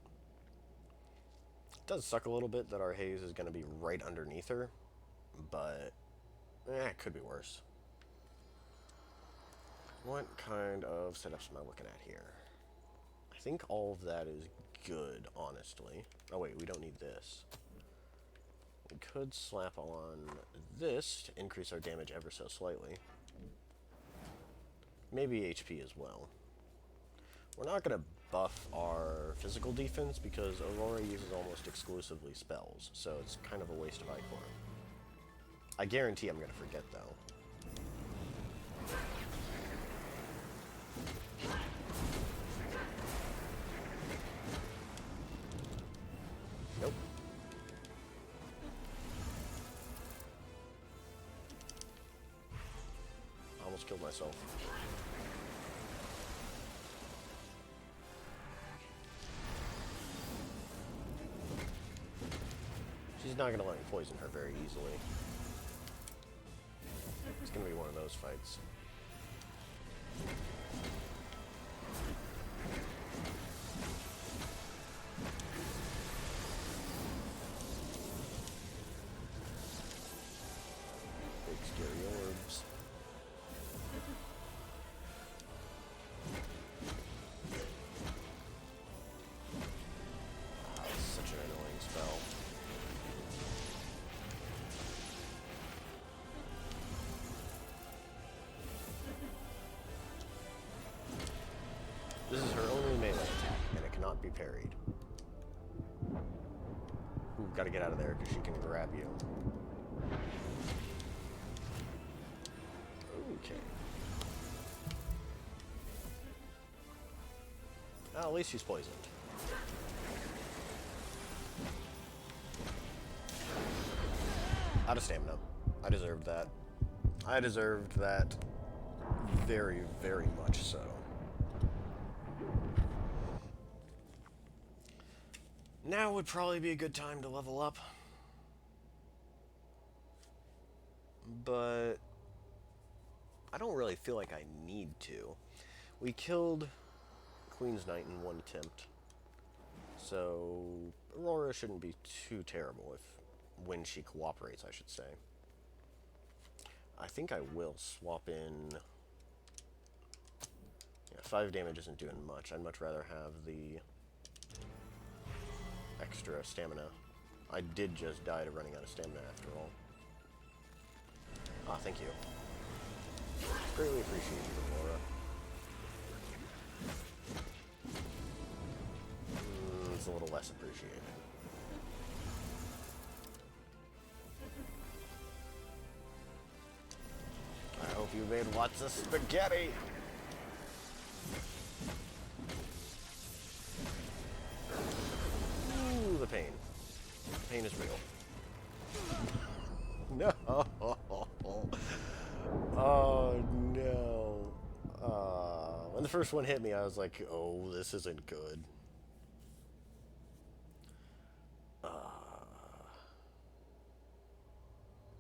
It does suck a little bit that our haze is going to be right underneath her, but it could be worse. What kind of setups am I looking at here? I think all of that is good, honestly. Oh wait, we don't need this. We could slap on this to increase our damage ever so slightly. Maybe HP as well. We're not going to buff our physical defense because Aurora uses almost exclusively spells, so it's kind of a waste of Ichor. I guarantee I'm going to forget, though. Nope. I almost killed myself. She's not going to let me poison her very easily. It's going to be one of those fights. Big scary orbs. Ah, it's such an annoying spell. This is her only melee attack, and it cannot be parried. Ooh, gotta get out of there, because she can grab you. Okay. Oh, at least she's poisoned. Out of stamina. I deserved that. I deserved that very, very much so. Now would probably be a good time to level up. But I don't really feel like I need to. We killed Queen's Knight in one attempt. So Aurora shouldn't be too terrible when she cooperates, I should say. I think I will swap in... Yeah, 5 damage isn't doing much. I'd much rather have the extra stamina. I did just die to running out of stamina after all. Ah, thank you. Greatly appreciated, Aurora. It's a little less appreciated. I hope you made lots of spaghetti! Ooh, the pain. The pain is real. No! Oh, no. When the first one hit me, I was like, oh, this isn't good.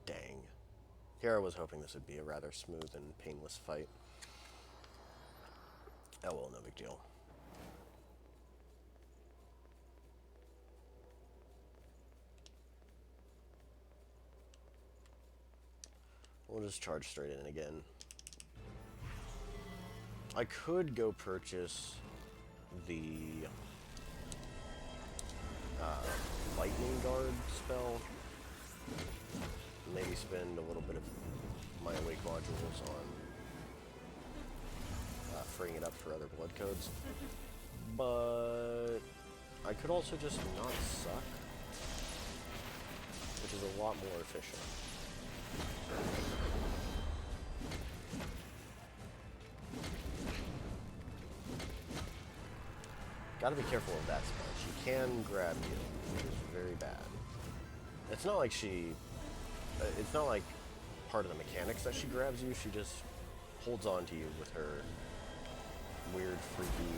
Dang. Here I was hoping this would be a rather smooth and painless fight. Oh well, no big deal. We'll just charge straight in again. I could go purchase the Lightning Guard spell. Maybe spend a little bit of my Awake modules on freeing it up for other blood codes. But I could also just not suck, which is a lot more efficient. Gotta be careful of that spell. She can grab you, which is very bad. It's not like it's not like part of the mechanics that she grabs you. She just holds on to you with her weird, freaky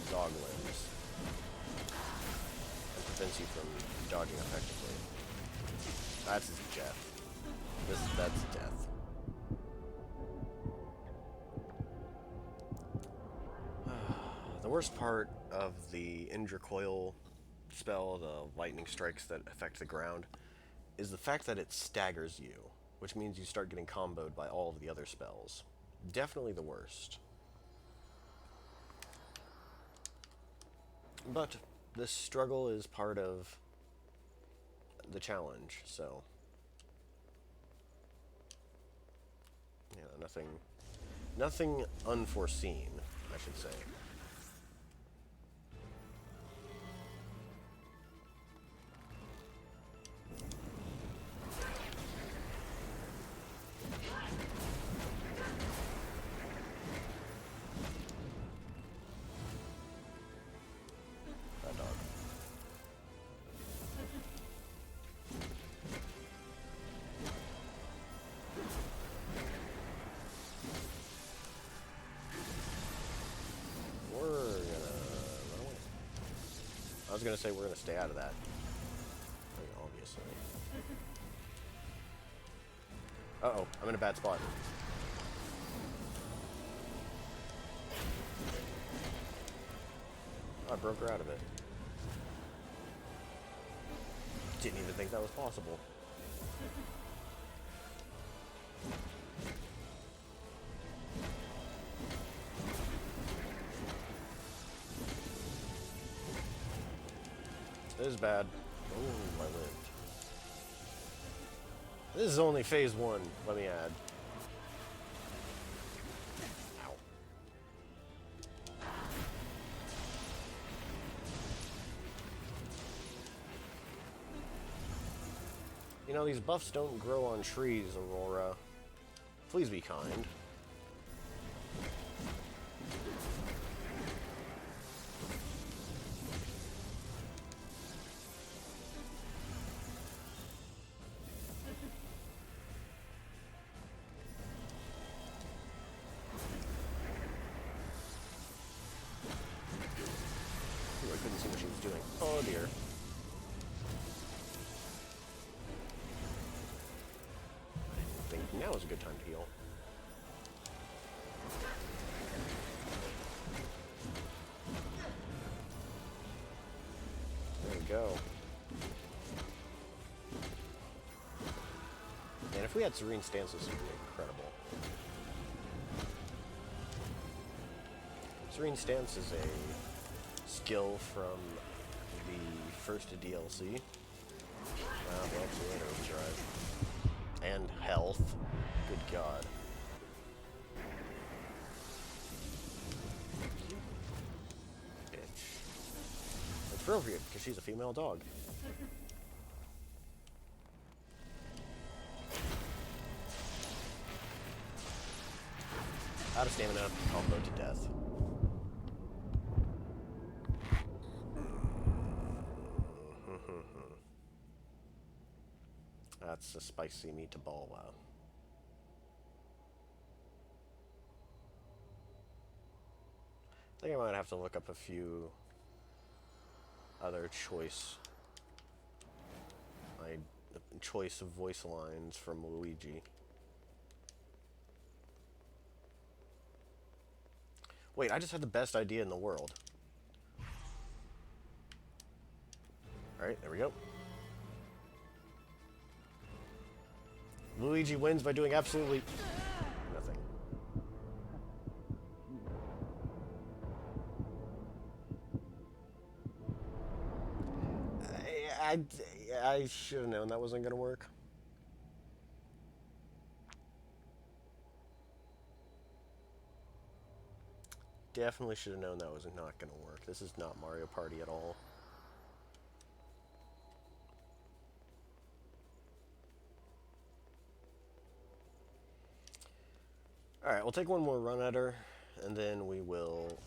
dog limbs and prevents you from dodging effectively. That's death. That's death. The worst part of the Indra Coil spell, the lightning strikes that affect the ground, is the fact that it staggers you, which means you start getting comboed by all of the other spells. Definitely the worst. But this struggle is part of the challenge, so nothing unforeseen, I should say. That dog. I was gonna say we're gonna stay out of that. I mean, obviously. Uh-oh, I'm in a bad spot. Oh, I broke her out of it. Didn't even think that was possible. This is bad. Oh, I lived. This is only phase 1, let me add. Ow. You know, these buffs don't grow on trees, Aurora. Please be kind. I couldn't see what she was doing. Oh dear. I think now is a good time to heal. There we go. And if we had Serene Stances, it would be incredible. Serene Stance is a skill from the first DLC. Well, actually, later overdrive. And health. Good God. Bitch. It's appropriate, because she's a female dog. Out of stamina, combo to death. That's a spicy meatball. I think I might have to look up a few other choice of voice lines from Luigi. Wait, I just had the best idea in the world. Alright, there we go. Luigi wins by doing absolutely nothing. I should have known that wasn't going to work. Definitely should have known that was not going to work. This is not Mario Party at all. Alright, we'll take one more run at her, and then we will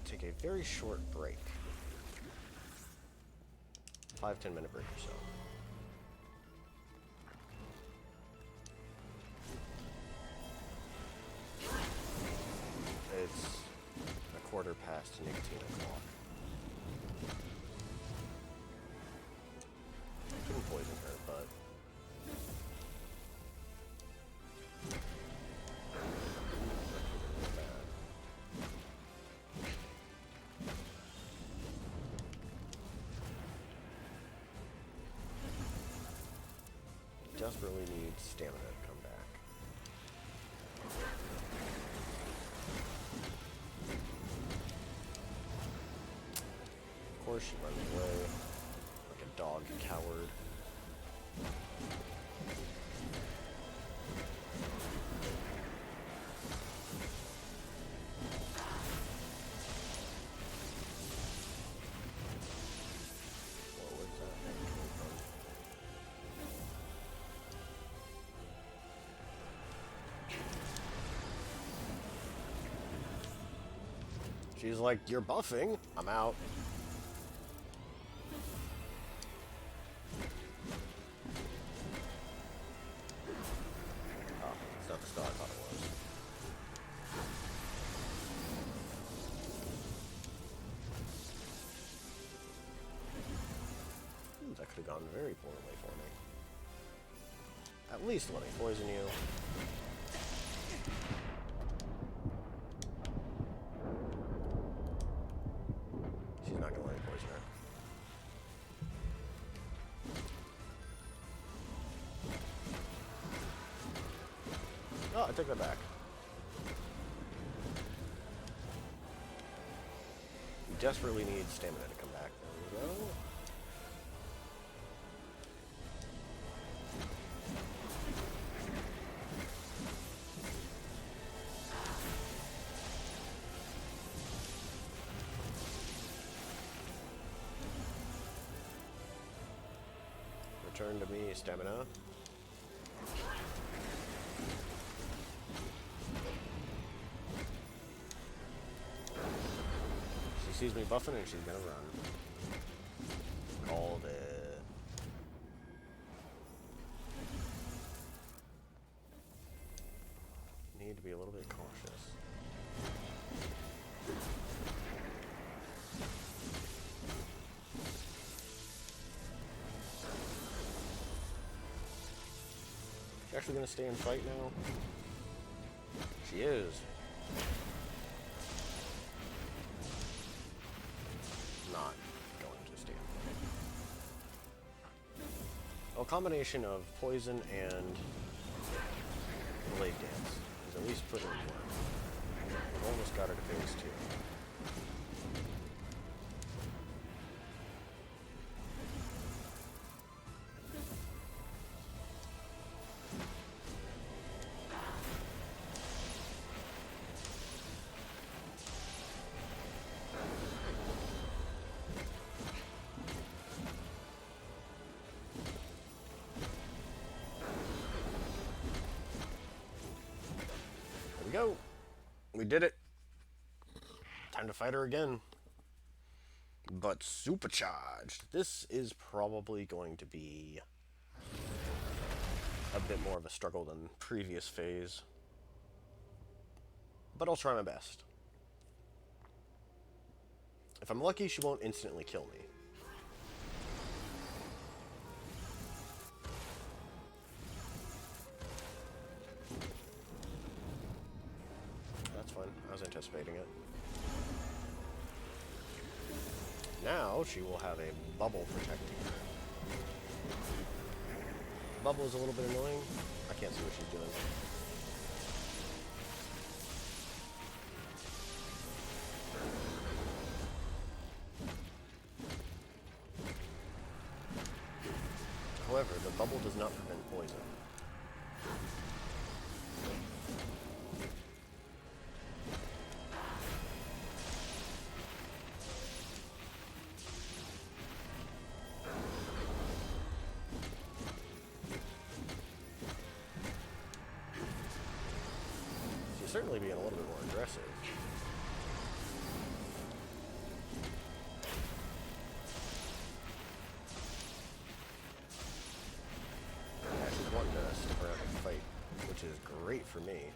take a very short break. 5-10 minute break or so. It's a quarter past nicotine o'clock. Couldn't poison her, but desperately need stamina to come back. Of course, she runs away like a dog coward. She's like, you're buffing. I'm out. Oh, it's not the spell I thought it was. Ooh, that could have gone very poorly for me. At least let me poison you. She's not gonna let me poison her. Oh, I took that back. We desperately need stamina to come back. There we go. Return to me, stamina. She sees me buffing and she's gonna run. Called it. Need to be a little bit cautious. She actually gonna stay and fight now? She is. Not going to stay and fight. A combination of poison and blade dance is at least put in work. Almost got her to phase 2. Go. We did it. Time to fight her again. But supercharged. This is probably going to be a bit more of a struggle than previous phase. But I'll try my best. If I'm lucky, she won't instantly kill me. That's fine. I was anticipating it. Now she will have a bubble protecting her. Bubble is a little bit annoying. I can't see what she's doing. However, the bubble does not prevent poison. Certainly being a little bit more aggressive. Yeah, she's wanting to stick around and fight, which is great for me.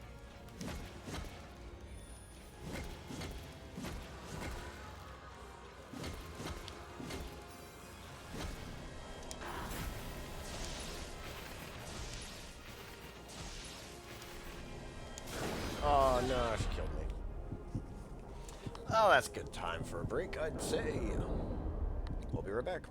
Oh, no, she killed me. Oh, that's good time for a break, I'd say. We'll be right back.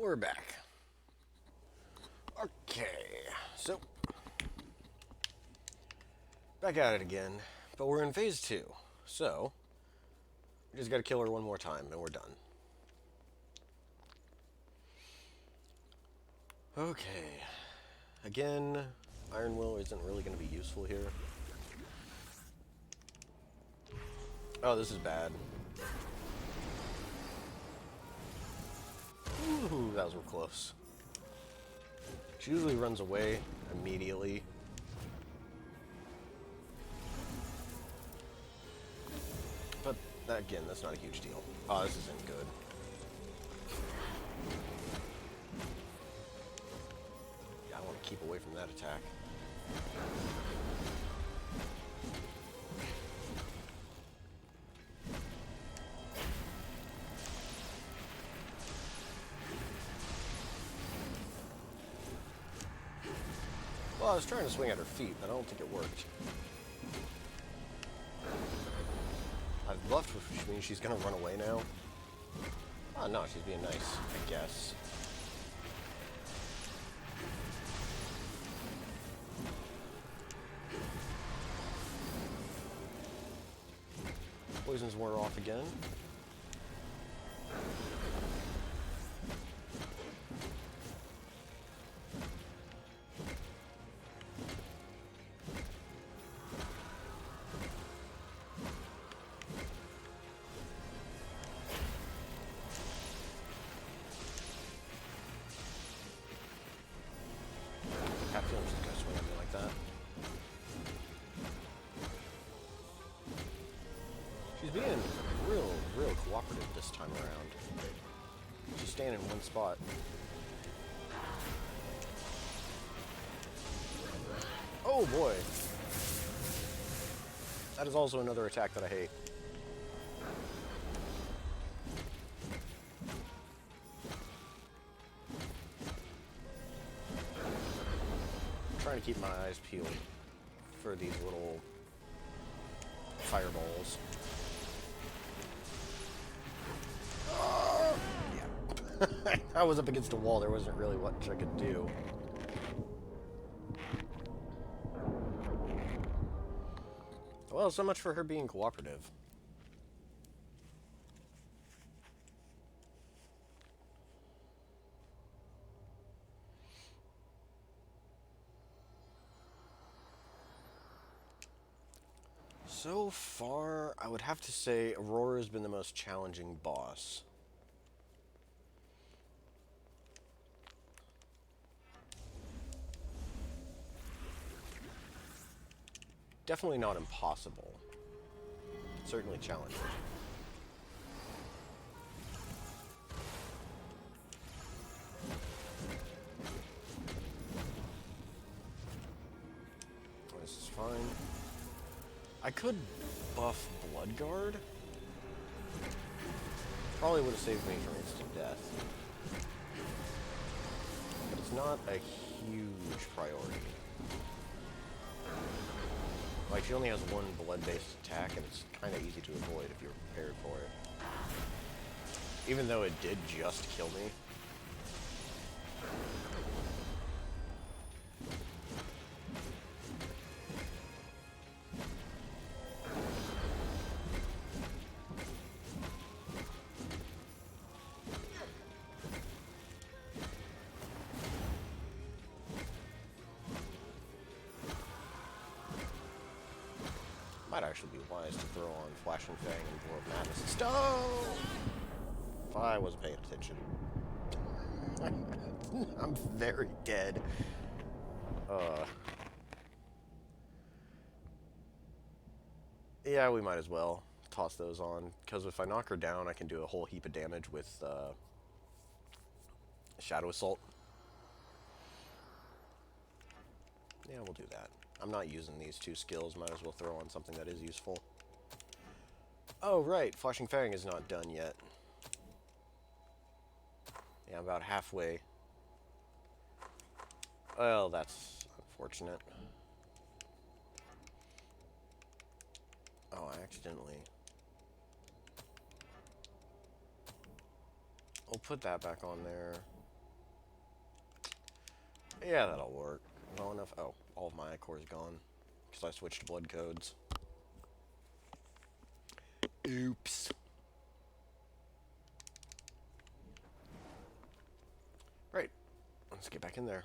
We're back. Okay, so back at it again, but we're in phase 2, so we just gotta kill her one more time and we're done. Okay, again, Iron Will isn't really gonna be useful here. Oh, this is bad. Ooh, that was real close. She usually runs away immediately. But, again, that's not a huge deal. Oh, this isn't good. Yeah, I want to keep away from that attack. Well, I was trying to swing at her feet, but I don't think it worked. I've bluffed, which means she's gonna run away now. Oh, no, she's being nice, I guess. Poisons wore off again. I feel she's gonna swing at me like that. She's being real cooperative this time around. She's staying in one spot. Oh boy! That is also another attack that I hate. I'm trying to keep my eyes peeled for these little fireballs. Yeah. I was up against a wall. There wasn't really much I could do. Well, so much for her being cooperative. So far, I would have to say Aurora's been the most challenging boss. Definitely not impossible. Certainly challenging. This is fine. I could buff Bloodguard. Probably would have saved me from instant death. But it's not a huge priority. Like, she only has one blood-based attack, and it's kind of easy to avoid if you're prepared for it. Even though it did just kill me. Might actually be wise to throw on Flashing Fang and Dwarf Madness and Stone! If I wasn't paying attention. I'm very dead. Yeah, we might as well toss those on, because if I knock her down, I can do a whole heap of damage with Shadow Assault. Yeah, we'll do that. I'm not using these two skills, might as well throw on something that is useful. Oh, right, Flashing Fang is not done yet. Yeah, I'm about halfway. Well, that's unfortunate. Oh, I accidentally... We'll put that back on there. Yeah, that'll work. Well enough. Oh, all of my ichor is gone because I switched blood codes. Oops. Right. Let's get back in there.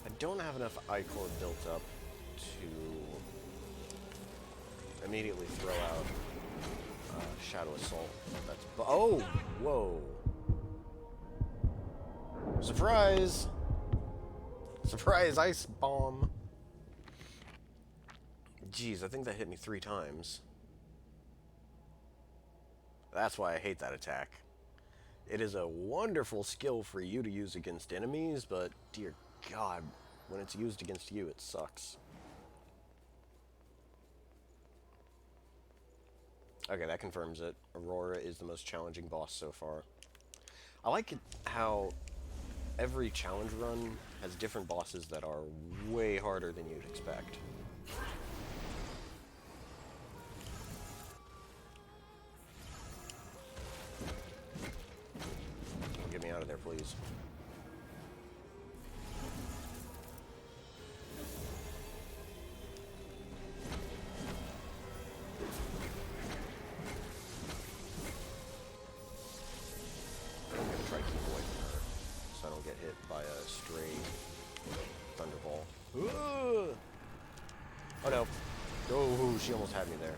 I don't have enough ichor built up to immediately throw out Shadow Assault. That's oh, whoa! Surprise! Surprise ice bomb! Jeez, I think that hit me 3 times. That's why I hate that attack. It is a wonderful skill for you to use against enemies, but dear God, when it's used against you, it sucks. Okay, that confirms it. Aurora is the most challenging boss so far. I like it how every challenge run has different bosses that are way harder than you'd expect. Get me out of there, please. I'm gonna try to keep away from her so I don't get hit by a stray thunderball. Oh no. Oh, she almost had me there.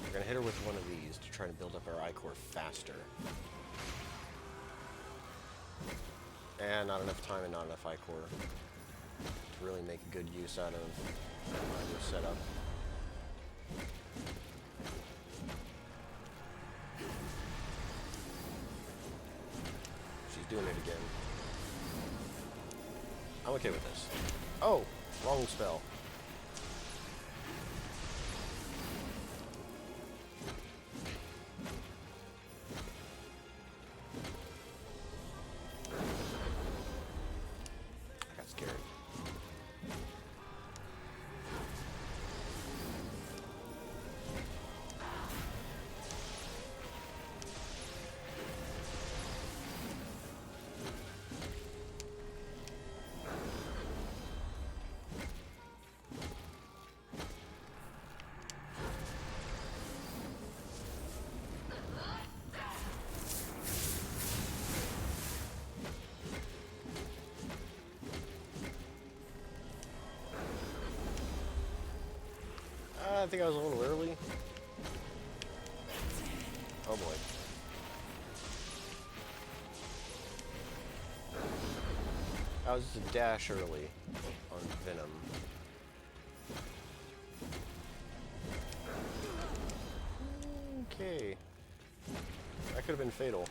We're gonna hit her with one of these to try to build up our ichor faster. And not enough time and not enough ichor to really make good use out of my new setup. She's doing it again. I'm okay with this. Oh, wrong spell. I got scared. I think I was a little early. Oh boy. I was just a dash early on Venom. Okay. That could have been fatal.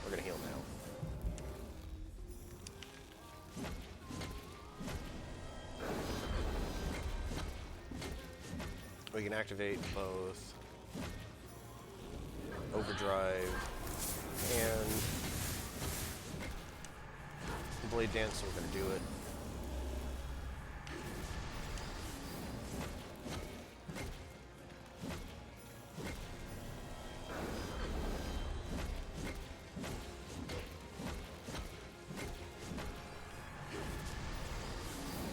We're gonna heal now. We can activate both Overdrive and Blade Dance, so we're going to do it.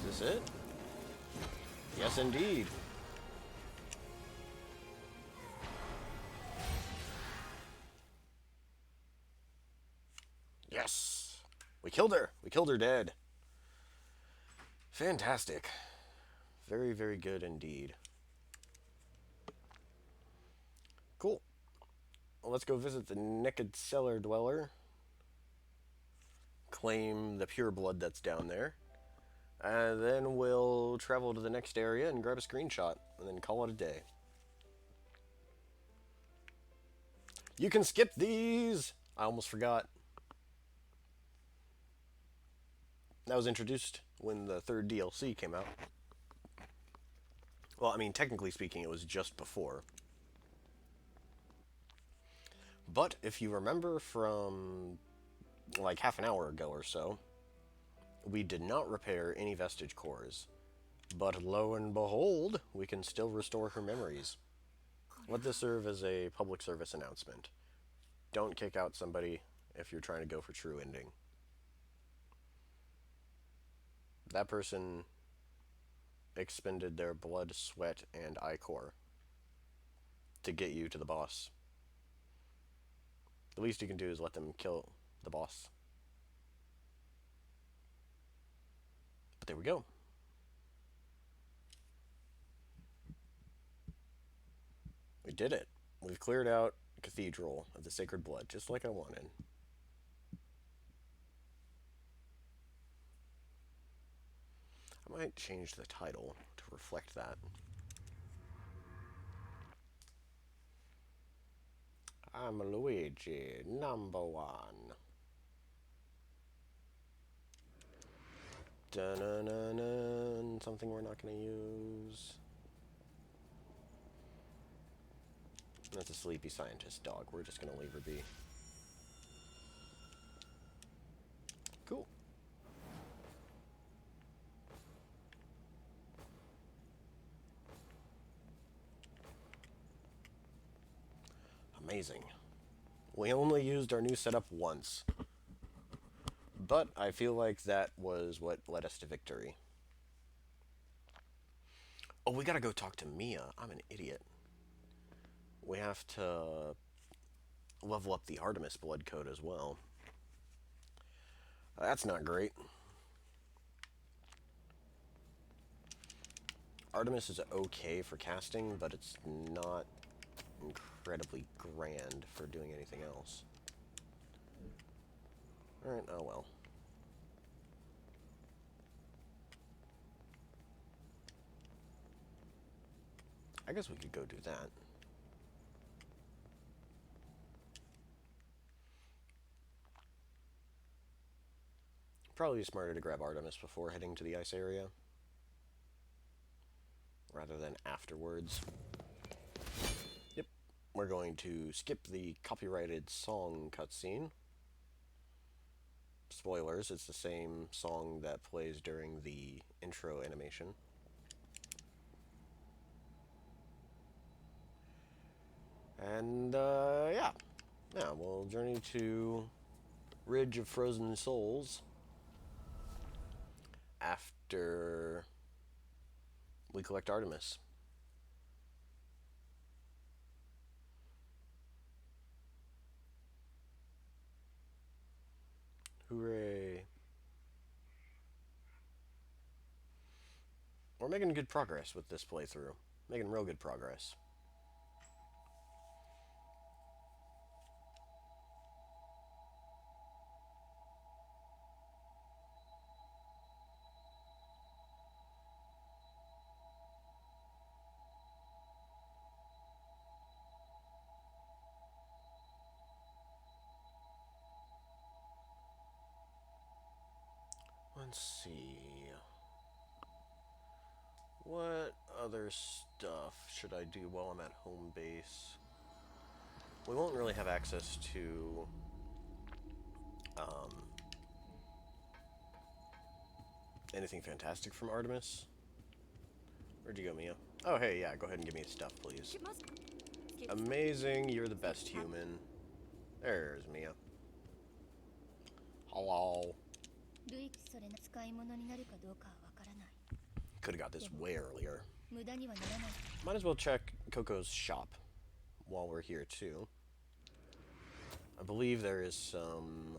Is this it? Yes, indeed. Yes! We killed her! We killed her dead. Fantastic. Very, very good indeed. Cool. Well, let's go visit the Naked Cellar Dweller. Claim the pure blood that's down there. And then we'll travel to the next area and grab a screenshot, and then call it a day. You can skip these! I almost forgot. That was introduced when the third DLC came out. Well, I mean, technically speaking, it was just before. But if you remember from like half an hour ago or so, we did not repair any vestige cores. But lo and behold, we can still restore her memories. Let this serve as a public service announcement. Don't kick out somebody if you're trying to go for true ending. That person expended their blood, sweat, and ichor to get you to the boss. The least you can do is let them kill the boss. But there we go. We did it. We've cleared out Cathedral of the Sacred Blood, just like I wanted. I might change the title to reflect that. I'm Luigi, #1. Dun-dun-dun-dun. Something we're not going to use. That's a sleepy scientist dog. We're just going to leave her be. Cool. Amazing. We only used our new setup once. But I feel like that was what led us to victory. Oh, we gotta go talk to Mia. I'm an idiot. We have to level up the Artemis blood code as well. That's not great. Artemis is okay for casting, but it's not incredibly grand for doing anything else. Alright, oh well. I guess we could go do that. Probably smarter to grab Artemis before heading to the ice area, rather than afterwards. Yep, we're going to skip the copyrighted song cutscene. Spoilers, it's the same song that plays during the intro animation. And, yeah, we'll journey to Ridge of Frozen Souls after we collect Artemis. Hooray. We're making good progress with this playthrough. Making real good progress. Let's see. What other stuff should I do while I'm at home base? We won't really have access to anything fantastic from Artemis. Where'd you go, Mia? Oh, hey, yeah, go ahead and give me stuff, please. Amazing, you're the best human. There's Mia. Hello. Could have got this way earlier. Might as well check Coco's shop while we're here, too. I believe there is some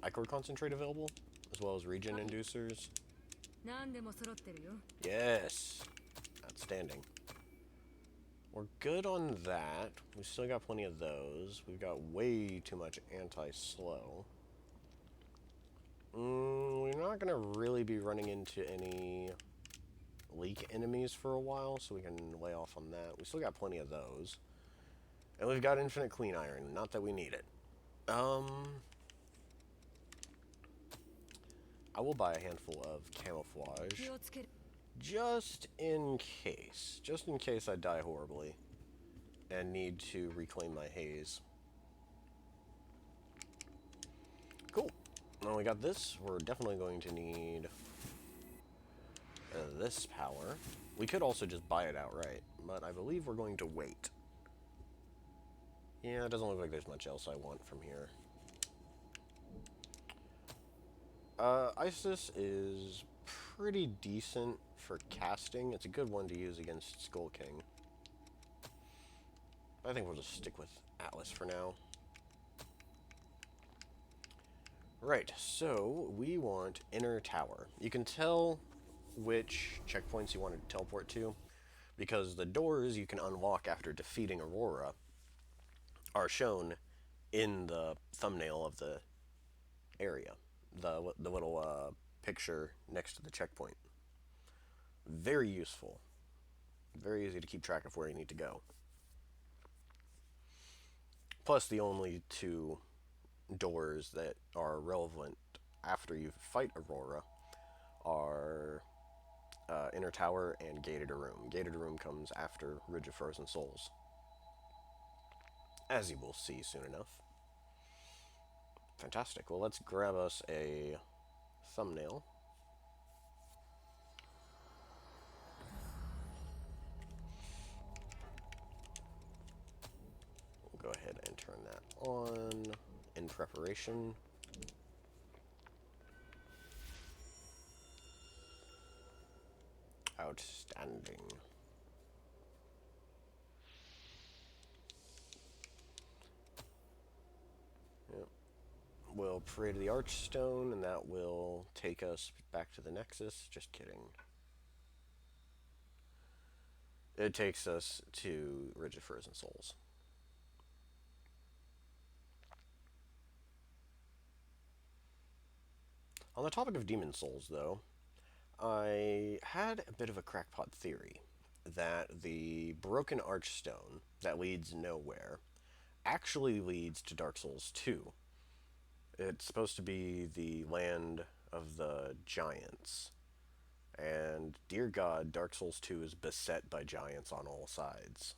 ichor concentrate available, as well as regen inducers. Yes! Outstanding. We're good on that. We still got plenty of those. We've got way too much anti-slow. We're not going to really be running into any leak enemies for a while, so we can lay off on that. We still got plenty of those. And we've got infinite clean iron. Not that we need it. I will buy a handful of camouflage. Just in case. Just in case I die horribly. And need to reclaim my haze. Cool. Now we got this. We're definitely going to need this power. We could also just buy it outright, but I believe we're going to wait. Yeah, it doesn't look like there's much else I want from here. Isis is pretty decent for casting. It's a good one to use against Skull King. I think we'll just stick with Atlas for now. Right, so we want Inner Tower. You can tell which checkpoints you want to teleport to, because the doors you can unlock after defeating Aurora are shown in the thumbnail of the area, the little picture next to the checkpoint. Very useful. Very easy to keep track of where you need to go. Plus, the only two doors that are relevant after you fight Aurora are Inner Tower and Gated Room. Gated Room comes after Ridge of Frozen Souls, as you will see soon enough. Fantastic. Well, let's grab us a thumbnail. We'll go ahead and turn that on in preparation. Outstanding. Yep. We'll pray to the Archstone, and that will take us back to the Nexus. Just kidding. It takes us to Ridge of Frozen Souls. On the topic of Demon Souls, though, I had a bit of a crackpot theory that the broken Archstone that leads nowhere actually leads to Dark Souls 2. It's supposed to be the land of the giants. And, dear God, Dark Souls 2 is beset by giants on all sides.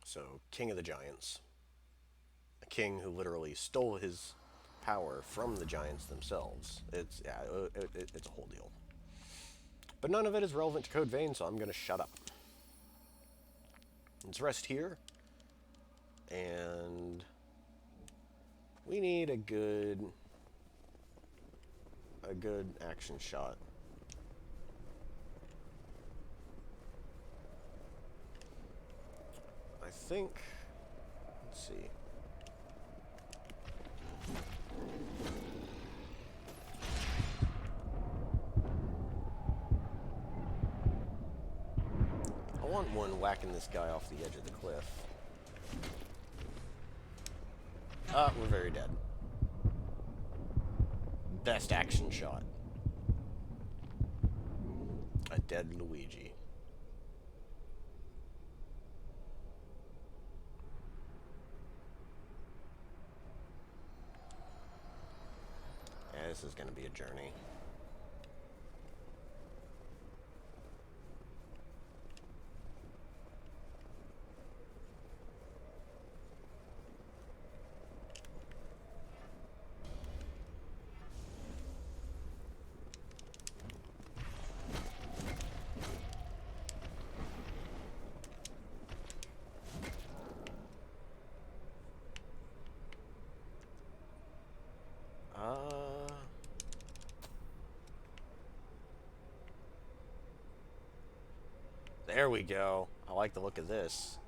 So, King of the Giants. A king who literally stole his power from the giants themselves. It's a whole deal. But none of it is relevant to Code Vein, so I'm going to shut up. Let's rest here. And we need a good action shot. I think, let's see. I want one whacking this guy off the edge of the cliff. We're very dead. Best action shot. A dead Luigi. Yeah, this is going to be a journey. There we go. I like the look of this.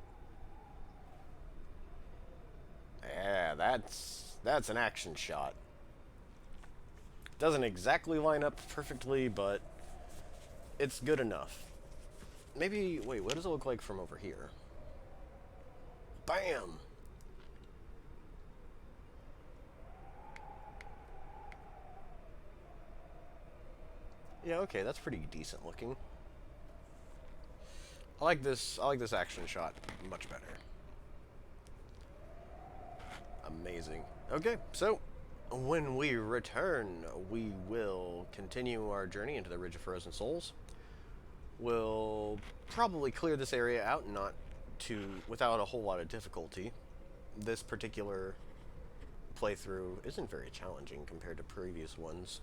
Yeah, that's an action shot. Doesn't exactly line up perfectly, but it's good enough. Maybe, wait, what does it look like from over here? Bam! Yeah, okay, that's pretty decent looking. I like this action shot much better. Amazing. Okay, so when we return, we will continue our journey into the Ridge of Frozen Souls. We'll probably clear this area out without a whole lot of difficulty. This particular playthrough isn't very challenging compared to previous ones.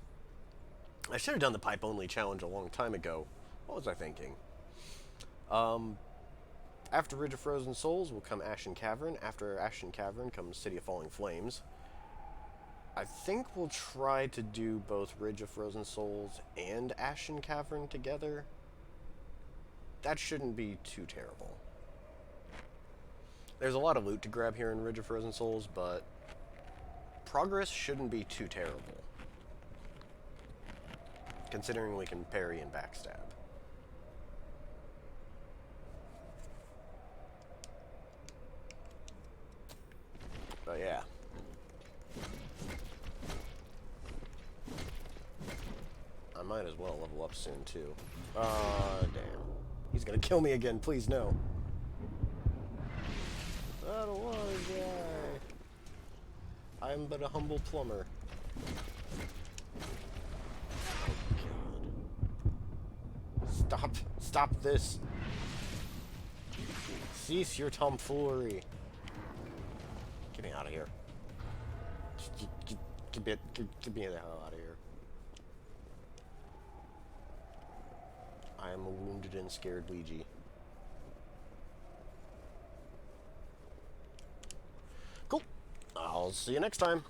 I should have done the pipe-only challenge a long time ago. What was I thinking? After Ridge of Frozen Souls will come Ashen Cavern. After Ashen Cavern comes City of Falling Flames. I think we'll try to do both Ridge of Frozen Souls and Ashen Cavern together. That shouldn't be too terrible. There's a lot of loot to grab here in Ridge of Frozen Souls, but progress shouldn't be too terrible, considering we can parry and backstab. But yeah. I might as well level up soon, too. Damn. He's gonna kill me again, please no. I don't want to die. I'm but a humble plumber. Oh, God. Stop this. Cease your tomfoolery. Get me out of here. Get me the hell out of here. I am a wounded and scared Ouija. Cool. I'll see you next time.